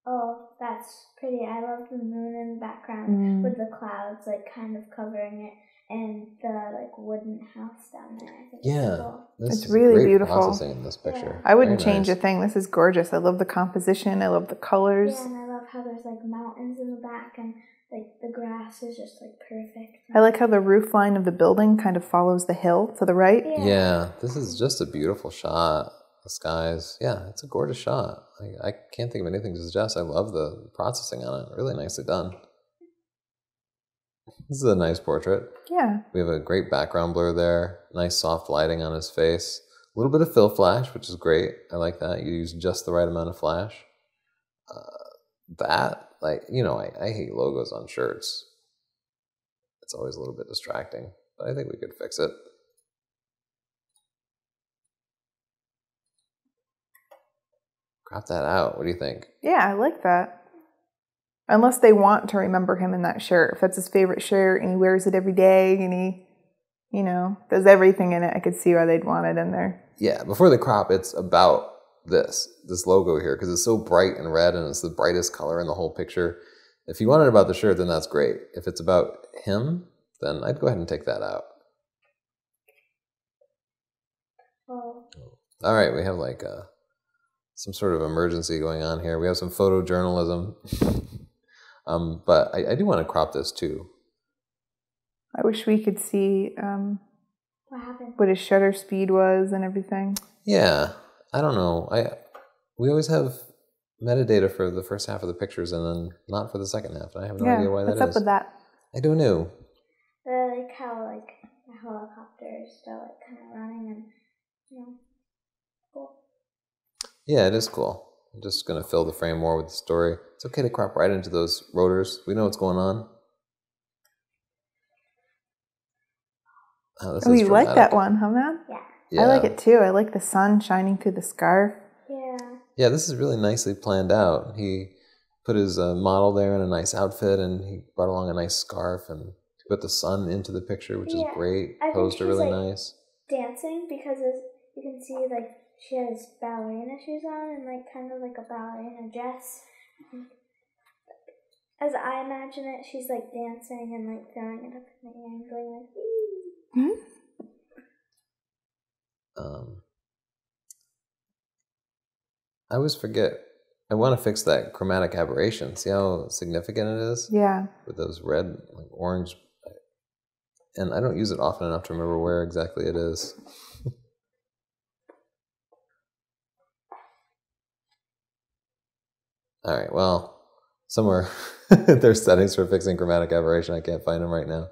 Oh, that's pretty. I love the moon in the background with the clouds like kind of covering it, and the like wooden house down there. I think it's cool.
It's really
great
beautiful.
Processing in this picture.
I wouldn't
Very
change
nice.
a thing. This is gorgeous. I love the composition. I love the colors.
Yeah, and I love how there's like mountains in the back, and like the grass is just like perfect.
I like how the roof line of the building kind of follows the hill to the right.
Yeah, this is just a beautiful shot. The skies. Yeah, it's a gorgeous shot. I can't think of anything to suggest. I love the processing on it. Really nicely done. This is a nice portrait.
Yeah.
We have a great background blur there. Nice soft lighting on his face. A little bit of fill flash, which is great. I like that. You use just the right amount of flash. I hate logos on shirts. It's always a little bit distracting, but I think we could fix it. Crop that out. What do you think?
Yeah, I like that. Unless they want to remember him in that shirt. If that's his favorite shirt and he wears it every day and he, does everything in it, I could see why they'd want it in there.
Yeah, before the crop, it's about this logo here, because it's so bright and red and it's the brightest color in the whole picture. If you want it about the shirt, then that's great. If it's about him, then I'd go ahead and take that out.
Oh.
All right, we have like some sort of emergency going on here. We have some photojournalism. But I do want to crop this too.
I wish we could see
What happened?
what his shutter speed was and everything.
Yeah, I don't know. We always have metadata for the first half of the pictures and then not for the second half. And I have no idea why that is.
What's up with that?
I don't know.
Like how like the helicopter is still like kind of running and cool.
Yeah, it is cool. I'm just going to fill the frame more with the story. It's okay to crop right into those rotors. We know what's going on.
Oh, you like that one, huh, man?
Yeah.
I like it too. I like the sun shining through the scarf.
Yeah.
Yeah, this is really nicely planned out. He put his model there in a nice outfit, and he brought along a nice scarf, and he put the sun into the picture, which is great.
I
Posed
think
are really
he's,
nice.
Dancing because you can see like she has ballerina shoes on and like kind of like a ballerina dress. As I imagine it, she's like dancing and like throwing it up in the air and going like,
Hmm?
I always forget. I want to fix that chromatic aberration. See how significant it is?
Yeah.
With those red, like orange. And I don't use it often enough to remember where exactly it is. All right, well, somewhere there's settings for fixing chromatic aberration. I can't find them right now.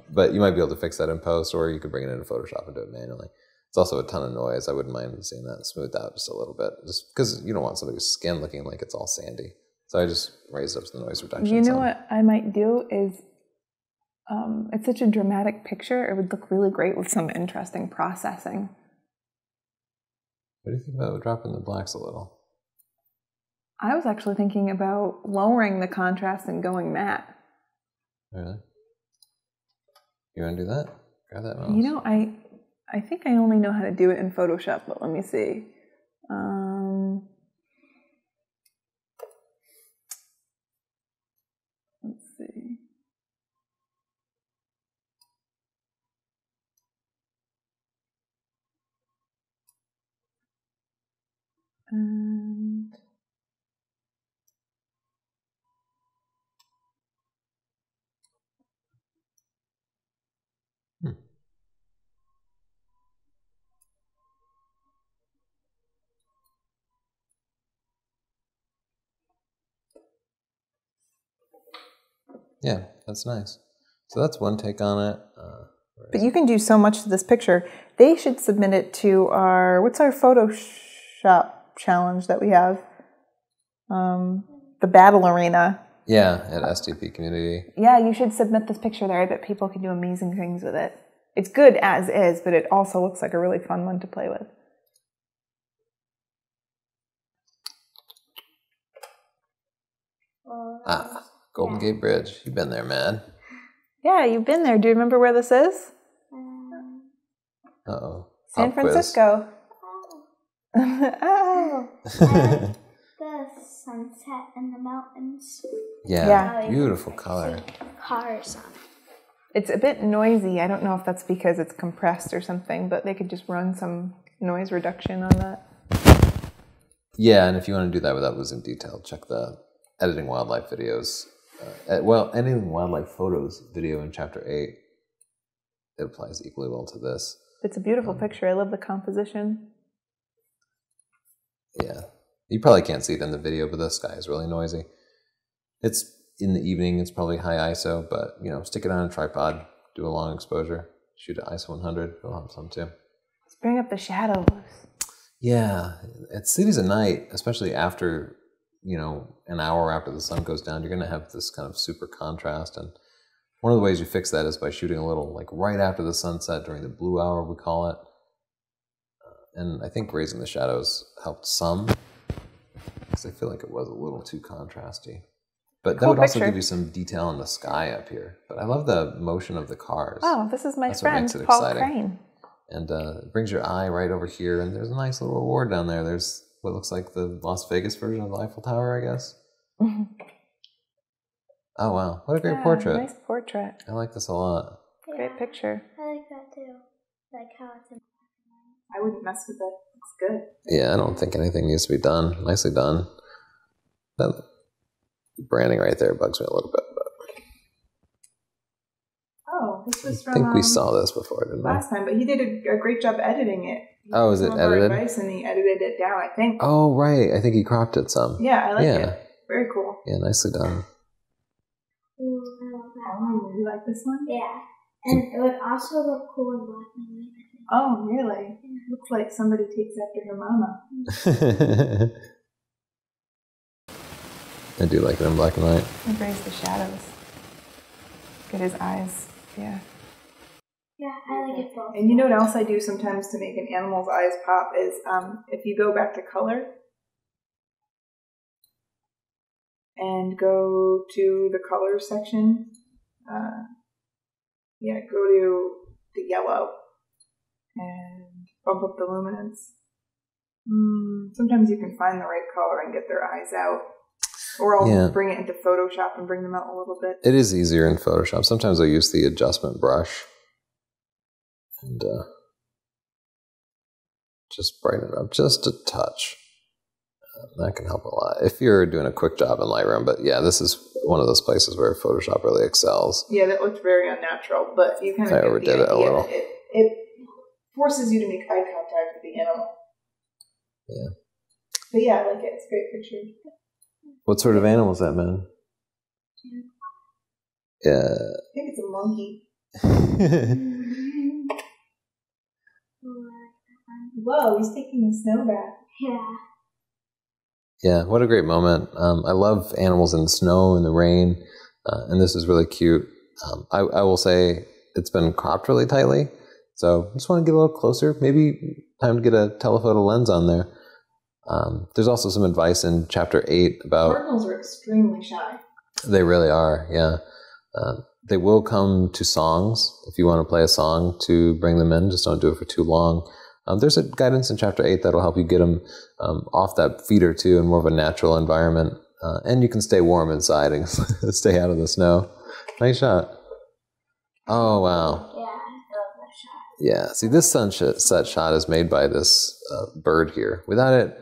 But you might be able to fix that in post, or you could bring it into Photoshop and do it manually. It's also a ton of noise. I wouldn't mind seeing that smoothed out just a little bit, just because you don't want somebody's skin looking like it's all sandy. So I just raised up the noise reduction.
You know what I might do is, it's such a dramatic picture. It would look really great with some interesting processing.
What do you think about dropping the blacks a little?
I was actually thinking about lowering the contrast and going matte.
Really? You want to do that? Grab that mouse.
You know, I think I only know how to do it in Photoshop, but let me see. Let's see. And
yeah, that's nice. So that's one take on it.
but you can do so much to this picture. They should submit it to our, what's our Photoshop challenge that we have? The Battle Arena.
Yeah, at STP Community.
Yeah, you should submit this picture there. I bet people can do amazing things with it. It's good as is, but it also looks like a really fun one to play with.
Golden Gate Bridge. You've been there, man.
Yeah, you've been there. Do you remember where this is?
Uh-oh.
San Francisco. Oh.
The sunset in the mountains.
Yeah, beautiful color.
Cars on it.
It's a bit noisy. I don't know if that's because it's compressed or something, but they could just run some noise reduction on that.
Yeah, and if you want to do that without losing detail, check the Editing Wildlife videos. Editing Wildlife Photos video in Chapter 8. It applies equally well to this.
It's a beautiful picture. I love the composition.
Yeah. You probably can't see it in the video, but the sky is really noisy. It's in the evening. It's probably high ISO, but, stick it on a tripod, do a long exposure, shoot at ISO 100. It'll help some too.
Let's bring up the shadows.
Yeah. At cities at night, especially after, an hour after the sun goes down, you're going to have this kind of super contrast. And one of the ways you fix that is by shooting a little, like right after the sunset during the blue hour, we call it. And I think raising the shadows helped some, because I feel like it was a little too contrasty. But that would also give you some detail in the sky up here. But I love the motion of the cars.
Oh, this is my
That's
friend,
what makes it
Paul
exciting.
Crane.
And it brings your eye right over here, and there's a nice little reward down there. There's what looks like the Las Vegas version of the Eiffel Tower, I guess. Oh, wow. What a great portrait.
Nice portrait.
I like this a lot.
Yeah,
Great picture.
I like that too. Like how it's in.
I wouldn't mess with it. Looks good.
Yeah, I don't think anything needs to be done. Nicely done. That branding right there bugs me a little bit. But
Oh, this was from...
I think we saw this before, didn't we?
last time, but he did a great job editing it.
Oh, is it edited?
Advice and he edited it down, I think.
Oh, right. I think he cropped it some.
Yeah, I like it. Very cool.
Yeah, nicely done.
Ooh, I love that
Oh,
one.
you like this one?
Yeah. And it would also look cool in black and white, I think.
Oh, really? Looks like somebody takes after her mama.
I do like it in black and white.
And raise the shadows. Get his eyes. Yeah.
Yeah, I like it both.
And you know what else I do sometimes to make an animal's eyes pop is if you go back to color and go to the color section, go to the yellow and bump up the luminance. Sometimes you can find the right color and get their eyes out. Or I'll bring it into Photoshop and bring them out a little bit.
It is easier in Photoshop. Sometimes I'll use the adjustment brush and just brighten it up just a touch. That can help a lot if you're doing a quick job in Lightroom. But yeah, this is one of those places where Photoshop really excels.
Yeah, that looks very unnatural, but you kind of
overdid it a little.
It forces you to make eye contact with the animal.
Yeah.
But yeah, I like it. It's a great picture.
What sort of animal is that, man? Yeah.
I think it's a monkey. Whoa, he's taking the snow back.
Yeah.
Yeah, what a great moment. I love animals in the snow and the rain, and this is really cute. I will say it's been cropped really tightly, so I just want to get a little closer. Maybe time to get a telephoto lens on there. There's also some advice in Chapter 8 about...
Cardinals are extremely shy.
They really are, yeah. They will come to songs. If you want to play a song to bring them in, just don't do it for too long. There's a guidance in Chapter 8 that'll help you get them off that feeder too in more of a natural environment. And you can stay warm inside and stay out of the snow. Nice shot. Oh, wow.
Yeah, I love that shot.
Yeah, see, this sunset shot is made by this bird here. Without it,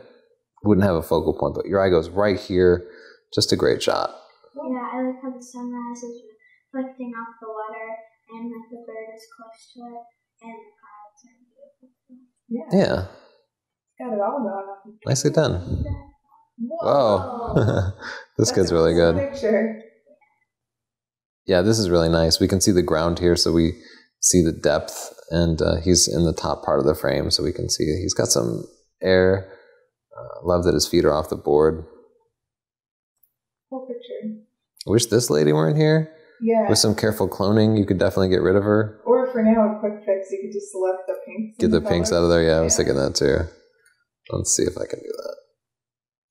wouldn't have a focal point, but your eye goes right here. Just a great shot.
Yeah, I like how the sunrise is reflecting off the water and like the bird is close to it and the clouds are beautiful.
Yeah.
Got it all going on.
Nicely done.
Whoa.
This kid's really good.
Picture.
Yeah, this is really nice. We can see the ground here, so we see the depth, and he's in the top part of the frame, so we can see he's got some air. Love that his feet are off the board.
Cool picture.
I wish this lady weren't here.
Yeah.
With some careful cloning, you could definitely get rid of her.
Or for now, a quick fix, you could just select the pinks.
Get the pinks out of there. Yeah, I was thinking that too. Let's see if I can do that.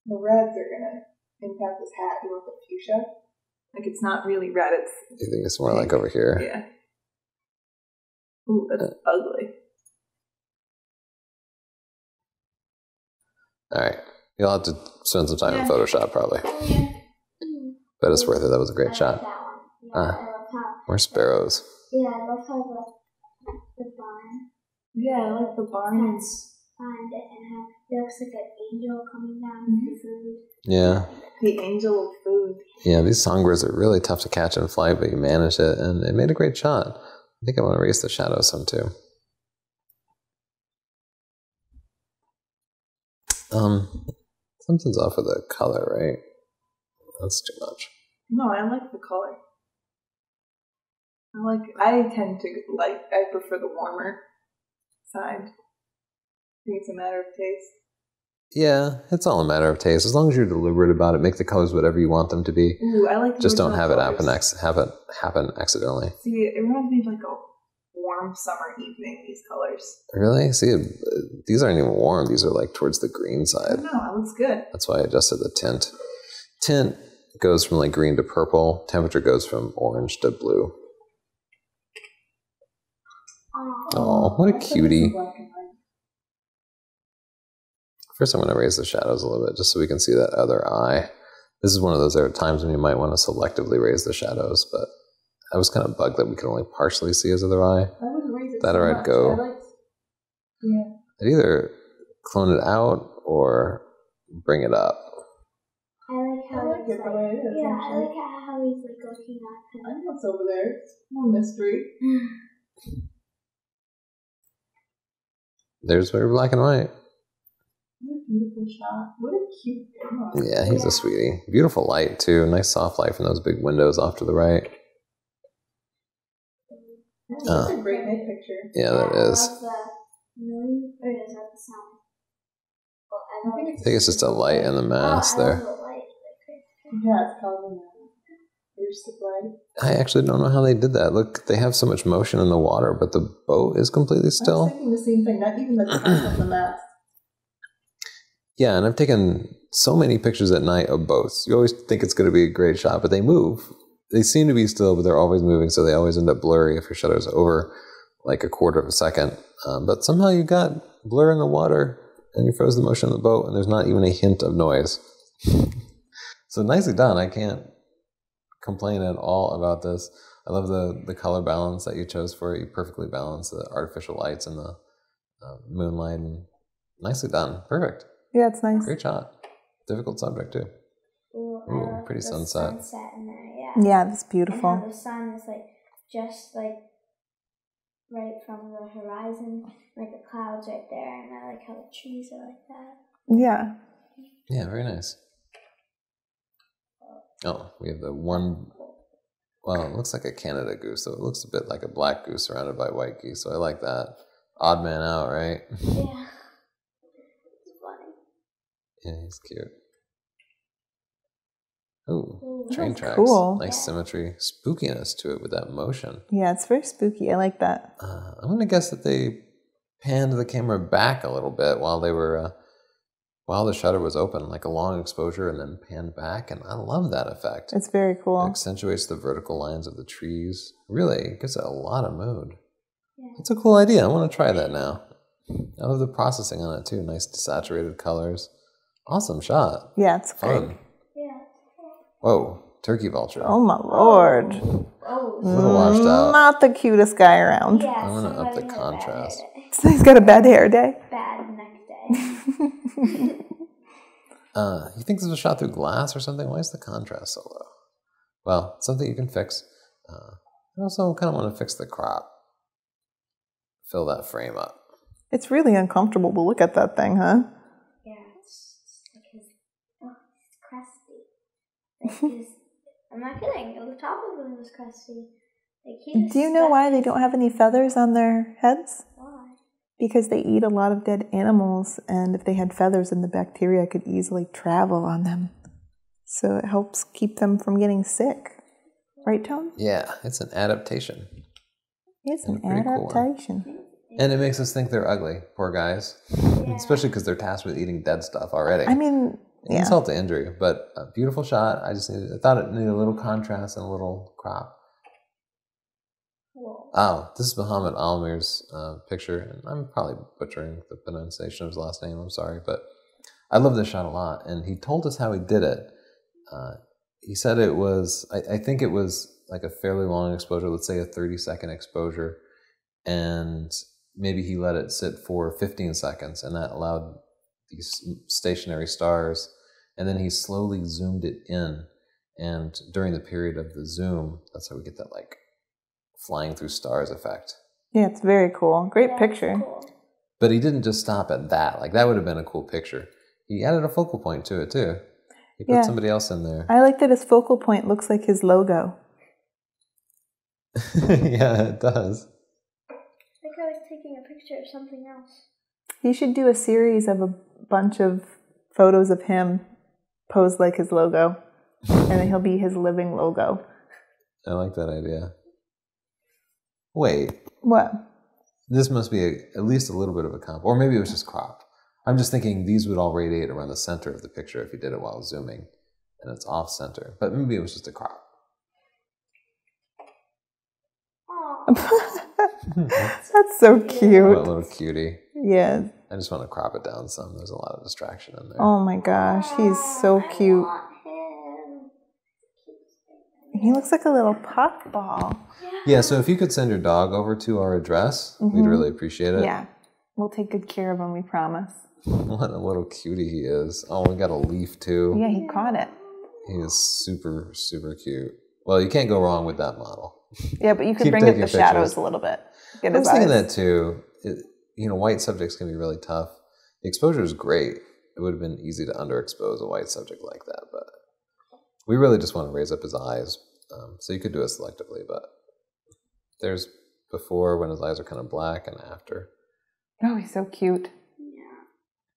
The reds are going to impact his hat. You want the fuchsia? Like, it's not really red. It's...
You think it's more like over here?
Yeah. Ooh, that's ugly.
All right. You'll have to spend some time in Photoshop, probably. But it's worth it. That was a great shot.
Yeah, I love how...
More sparrows.
Yeah, I love how the barn...
Yeah, I like the barn.
Find it and have... It looks like an angel coming down with food.
Yeah.
The angel of food.
Yeah, these songbirds are really tough to catch in flight, but you managed it, and it made a great shot. I think I want to erase the shadows some too. Something's off with the color, right? That's too much.
No, I like the color. I prefer the warmer side. I think it's a matter of taste.
Yeah, it's all a matter of taste. As long as you're deliberate about it, make the colors whatever you want them to be.
Ooh, I like the
Just don't have it
colors.
happen accidentally.
See, it reminds me of like a warm summer evening, these colors.
Really? See, these aren't even warm. These are like towards the green side.
No, it looks good.
That's why I adjusted the tint. Tint goes from like green to purple. Temperature goes from orange to blue. Oh, what a cutie. First, I'm going to raise the shadows a little bit just so we can see that other eye. This is one of those times when you might want to selectively raise the shadows, but I was kind of bugged that we could only partially see his other eye.
I would raise it
that
so
or I'd
much.
go. I'd either clone it out or bring it up.
I like how
it the way it is.
Yeah, I like how he's like looking at him.
I know what's over there. It's more mystery.
There's very black and white.
What a beautiful shot. What a cute dog.
Yeah, he's a sweetie. Beautiful light, too. Nice soft light from those big windows off to the right.
That's a great night picture.
Yeah, that is.
I love the moon, or is that the sun? Well,
I think it's just a light in the mask there.
The light.
Yeah, it's causing a burst of light.
I actually don't know how they did that. Look, they have so much motion in the water, but the boat is completely
I was
still.
thinking the same thing. Not even the top of the mask.
Yeah, and I've taken so many pictures at night of boats. You always think it's going to be a great shot, but they move. They seem to be still, but they're always moving, so they always end up blurry if your shutter's over like a quarter of a second. But somehow you got blur in the water And you froze the motion of the boat, and the's not even a hint of noise. So nicely done. I can't complain at all about this. I love the color balance that you chose for it. You perfectly balanced the artificial lights and the moonlight. And nicely done. Perfect.
Yeah, it's nice.
Great shot. Difficult subject, too. Ooh, pretty sunset.
Sunset in there, yeah.
Yeah, that's beautiful.
And how the sun is like just like right from the horizon, like the clouds right there, and I like how the trees are like that.
Yeah.
Yeah, very nice. Oh, we have the one, well, it looks like a Canada goose, so it looks a bit like a black goose surrounded by white geese, so I like that. Odd man out, right?
Yeah. It's funny.
Yeah, he's cute. Ooh, train tracks.
Cool.
Nice symmetry. Spookiness to it with that motion.
Yeah, it's very spooky. I like that.
I'm going to guess that they panned the camera back a little bit while they were, while the shutter was open, like a long exposure and then panned back. And I love that effect.
It's very cool.
It accentuates the vertical lines of the trees. Really, it gives it a lot of mood.
Yeah.
It's a cool idea. I want to try that now. I love the processing on it too. Nice desaturated colors. Awesome shot.
Yeah, it's
Fun.
great.
Yeah.
Whoa, turkey vulture.
Oh my lord.
Oh.
A little washed out.
Not the cutest guy around.
Yeah,
I'm gonna up the
somebody had a bad
contrast.
hair day.
So he's got a bad hair day.
Bad neck day.
You think this was shot through glass or something? Why is the contrast so low? Well, it's something you can fix. I also kind of want to fix the crop. Fill that frame up.
It's really uncomfortable to look at that thing, huh?
Yeah, it's like his, it's crusty. Like his, I'm not kidding, the top of him was crusty. Like he
Do you know why they don't have any feathers on their heads?
Why?
Because they eat a lot of dead animals, and if they had feathers, then the bacteria could easily travel on them. So it helps keep them from getting sick. Right, Tone?
Yeah, it's an adaptation.
It's an
pretty cool one.
adaptation.
And it makes us think they're ugly, poor guys.
Yeah.
Especially because they're tasked with eating dead stuff already.
I mean, yeah.
Insult to injury, but a beautiful shot. I thought it needed a little contrast and a little crop.
Whoa.
Oh, this is Muhammad Almir's picture, and I'm probably butchering the pronunciation of his last name. I'm sorry, but I love this shot a lot. And he told us how he did it. He said it was, I think it was like a fairly long exposure, let's say a 30-second exposure, and maybe he let it sit for 15 seconds, and that allowed these stationary stars, and then he slowly zoomed it in, and during the period of the zoom, that's how we get that like flying through stars effect.
Yeah, it's very cool. Great
Yeah,
picture.
cool.
But he didn't just stop at that. Like, that would have been a cool picture. He added a focal point to it, too. He put somebody else in there.
I like that his focal point looks like his logo.
Yeah, it does.
Like I was taking a picture of something else.
He should do a series of a bunch of photos of him posed like his logo, and then he'll be his living logo.
I like that idea. Wait,
What?
this must be at least a little bit of a comp. Or maybe it was just cropped. I'm just thinking these would all radiate around the center of the picture if you did it while zooming, and it's off center. But maybe it was just a crop.
That's so cute.
What a little cutie.
Yeah.
I just want to crop it down some. There's a lot of distraction in there.
Oh my gosh, he's so cute.
Want him.
He looks like a little puffball.
Yeah, so if you could send your dog over to our address, we'd really appreciate it.
Yeah. We'll take good care of him, we promise.
What a little cutie he is. Oh, we got a leaf too.
Yeah, he caught it.
He is super, super cute. Well, you can't go wrong with that model.
Yeah, but you could
Keep
bring up
taking
the shadows
pictures.
a little bit. Get
I
his
was thinking
eyes.
that too. White subjects can be really tough. The exposure is great. It would have been easy to underexpose a white subject like that, but we really just want to raise up his eyes. So you could do it selectively, but there's before when his eyes are kind of black and after.
Oh, he's so cute.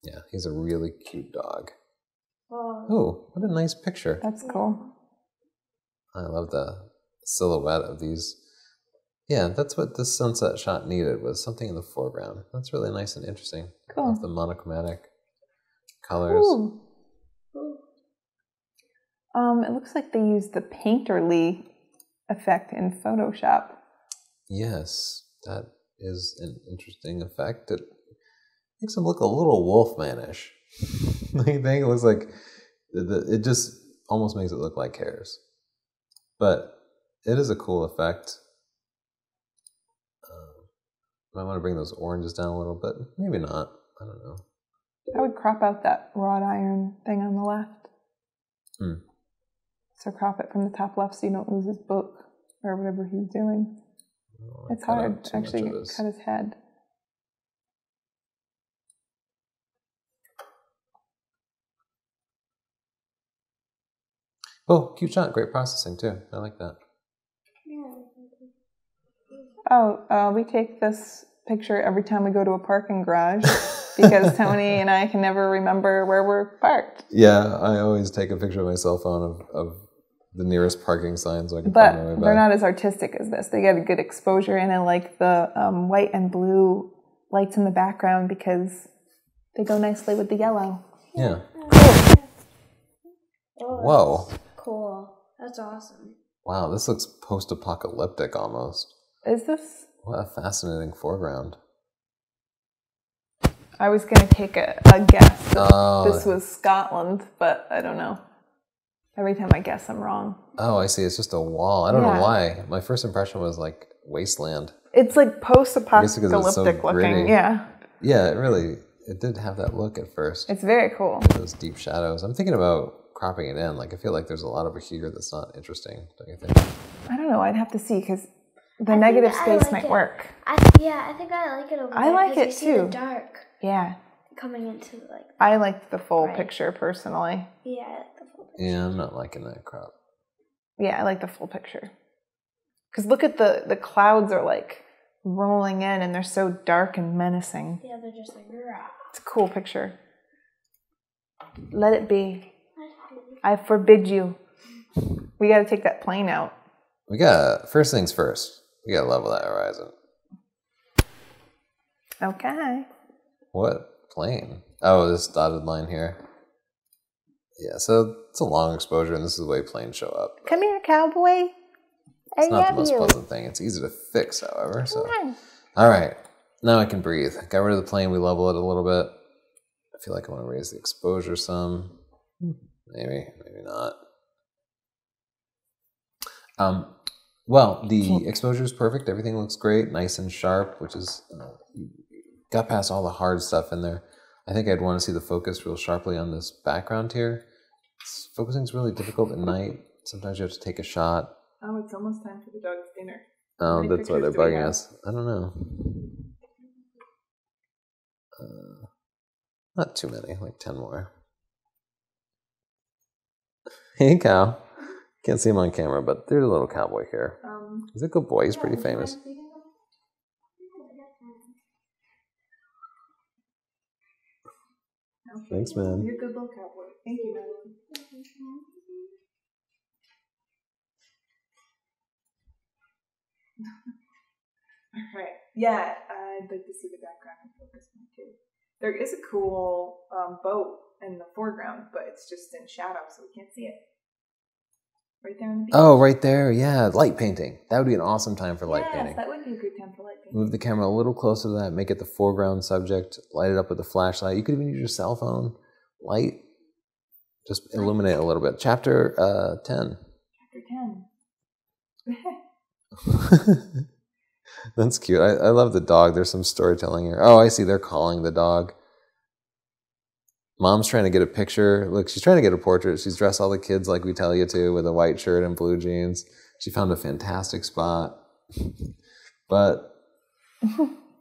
Yeah, he's a really cute dog.
Oh.
Oh, what a nice picture.
That's cool.
I love the silhouette of these. Yeah, that's what this sunset shot needed, was something in the foreground. That's really nice and interesting.
Cool.
I love the monochromatic colors.
Ooh. It looks like they used the painterly effect in Photoshop.
Yes, that is an interesting effect. Makes him look a little wolfmanish. I think it looks like it just almost makes it look like hairs. But it is a cool effect. I want to bring those oranges down a little bit. Maybe not. I don't know.
I would crop out that wrought iron thing on the left. So crop it from the top left so you don't lose his book or whatever he's doing. Oh, it's hard to actually cut his head.
Oh, cute shot. Great processing too. I like that.
Oh, we take this picture every time we go to a parking garage because Tony and I can never remember where we're parked.
Yeah, I always take a picture of my cell phone of the nearest parking sign so I can
but
find my way back.
They're not as artistic as this. They get a good exposure and I like the white and blue lights in the background because they go nicely with the yellow.
Yeah.
Oh,
whoa.
Cool. That's awesome.
Wow, this looks post-apocalyptic almost.
Is this?
What a fascinating foreground.
I was going to take a guess that this was Scotland, but I don't know. Every time I guess, I'm wrong.
Oh, I see. It's just a wall. I don't know why. My first impression was like wasteland.
It's like post-apocalyptic
so
looking.
gritty.
Yeah.
Yeah, it did have that look at first.
It's very cool.
Those deep shadows. I'm thinking about cropping it in. Like, I feel like there's a lot over here that's not interesting, don't you think?
I don't know. I'd have to see because the negative space might work.
I think I like it over there.
I like it
you see
too.
the dark.
Yeah.
Coming into like.
I like the full picture personally.
Yeah, I like the full picture.
Yeah, I'm not liking that crop.
Yeah, I like the full picture. Because look at the clouds are like rolling in and they're so dark and menacing.
Yeah, they're just like. Rah.
It's a cool picture. Let it be. I forbid you. We got to take that plane out.
First things first. We got to level that horizon.
Okay.
What plane? Oh, this dotted line here. Yeah, so it's a long exposure, and this is the way planes show up.
Come here, cowboy.
It's not the most pleasant thing. It's easy to fix, however. So, all right, now I can breathe. Got rid of the plane. We level it a little bit. I feel like I want to raise the exposure some. Maybe not. Well, the exposure is perfect. Everything looks great, nice and sharp, which is got past all the hard stuff in there. I think I'd want to see the focus real sharply on this background here. Focusing is really difficult at night. Sometimes you have to take a shot.
Oh, it's almost time for the dog's dinner.
Oh, that's why they're bugging us. I don't know. Not too many, like 10 more. Hey, cow. Can't see him on camera, but there's a little cowboy here. He's a good boy. He's pretty famous.
Okay.
Thanks, man.
You're a good little cowboy. Thank you, Madeline. All right. Yeah, I'd like to see the background and focus one too. There is a cool boat in the foreground, but it's just in shadow, so we can't see it. Right there on the beach.
Oh, right there. Yeah, light painting. That would be an awesome time for light painting.
Yes, that would be a good time for light painting.
Move the camera a little closer to that. Make it the foreground subject. Light it up with a flashlight. You could even use your cell phone. Light. Just illuminate a little bit. Chapter 10.
Chapter 10.
That's cute. I love the dog. There's some storytelling here. Oh, I see. They're calling the dog. Mom's trying to get a picture. Look, she's trying to get a portrait. She's dressed all the kids like we tell you to with a white shirt and blue jeans. She found a fantastic spot. But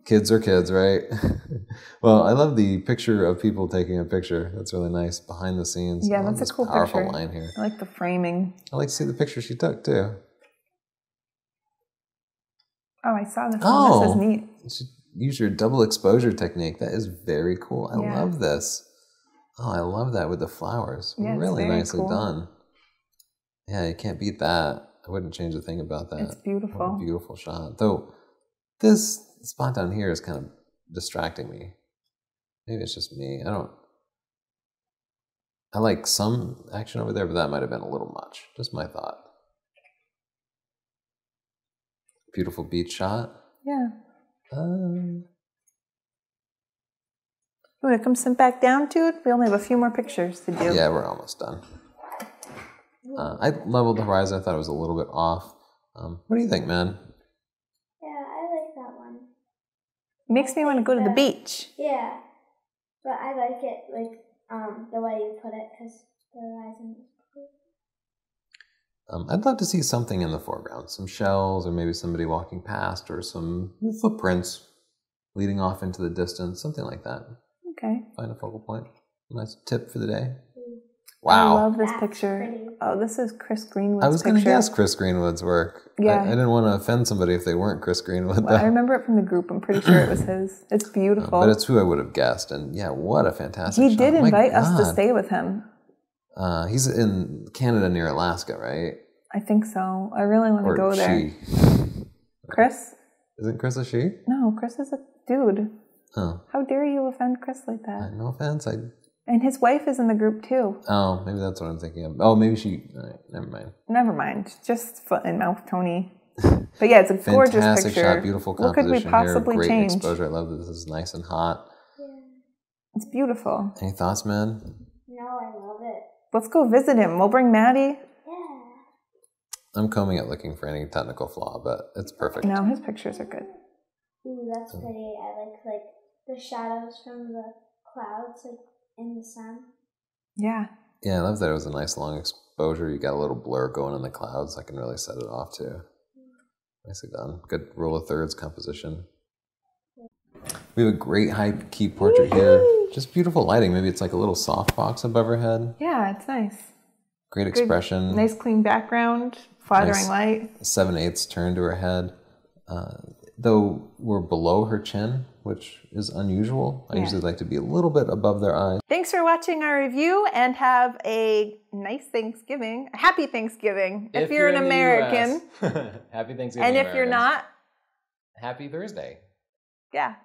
kids are kids, right? Well, I love the picture of people taking a picture. That's really nice. Behind the scenes.
Yeah, that's a cool
powerful
picture.
Line here.
I like the framing.
I like to see the picture she took, too.
Oh, I saw this one.
Oh,
this is neat.
You should use your double exposure technique. That is very cool. I love this. Oh, I love that with the flowers. Yeah, really nicely done. Yeah, you can't beat that. I wouldn't change a thing about that.
It's beautiful.
What a beautiful shot. Though, this spot down here is kind of distracting me. Maybe it's just me. I like some action over there, but that might have been a little much. Just my thought. Beautiful beach shot.
Yeah. You want to come sit back down, dude? We only have a few more pictures to do.
Yeah, we're almost done. I leveled the horizon. I thought it was a little bit off. What do you think, man?
Yeah, I like that one.
Makes me want to go to the beach.
Yeah, but I like it the way you put it because the horizon is blue.
I'd love to see something in the foreground, some shells, or maybe somebody walking past, or some footprints leading off into the distance, something like that.
Okay.
Find a focal point. Nice tip for the day. Wow.
I love this
That's
picture.
pretty.
Oh, this is Chris Greenwood's
I was going to
picture.
guess Chris Greenwood's work.
Yeah.
I didn't want to offend somebody if they weren't Chris Greenwood,
Well, I
though.
remember it from the group. I'm pretty sure it was his. It's beautiful.
But it's who I would have guessed. And yeah, what a fantastic
He
shot.
did
My
invite us to
God.
stay with him.
He's in Canada near Alaska, right?
I think so. I really want to
Or
go there.
she.
Chris?
Isn't Chris a she?
No, Chris is a dude.
Oh.
How dare you offend Chris like that?
No offense.
And his wife is in the group too.
Oh, maybe that's what I'm thinking of. Oh, maybe she... All right, never mind.
Never mind. Just foot and mouth, Tony. But yeah, it's a gorgeous
Fantastic
picture.
shot, beautiful
What could
composition
we possibly
here. Great
change?
exposure. I love that this is nice and hot.
Yeah.
It's beautiful.
Any thoughts, man?
No, I love it.
Let's go visit him. We'll bring Maddie.
Yeah.
I'm combing it looking for any technical flaw, but it's perfect.
No, his pictures are good.
Ooh, that's pretty. I like the shadows from the clouds in the sun.
Yeah.
Yeah, I love that it was a nice long exposure. You got a little blur going in the clouds. I can really set it off too. Nicely done. Good rule of thirds composition. We have a great high key portrait here. Just beautiful lighting. Maybe it's like a little softbox above her head.
Yeah, it's nice.
Great expression.
Nice clean background. Flattering
Nice
light.
7/8 turn to her head. Though we're below her chin, which is unusual. I usually like to be a little bit above their eyes.
Thanks for watching our review and have a nice Thanksgiving. A happy Thanksgiving if you're an
in the
American.
US. Happy Thanksgiving,
And if you're
Americans.
not,
Happy Thursday.
yeah.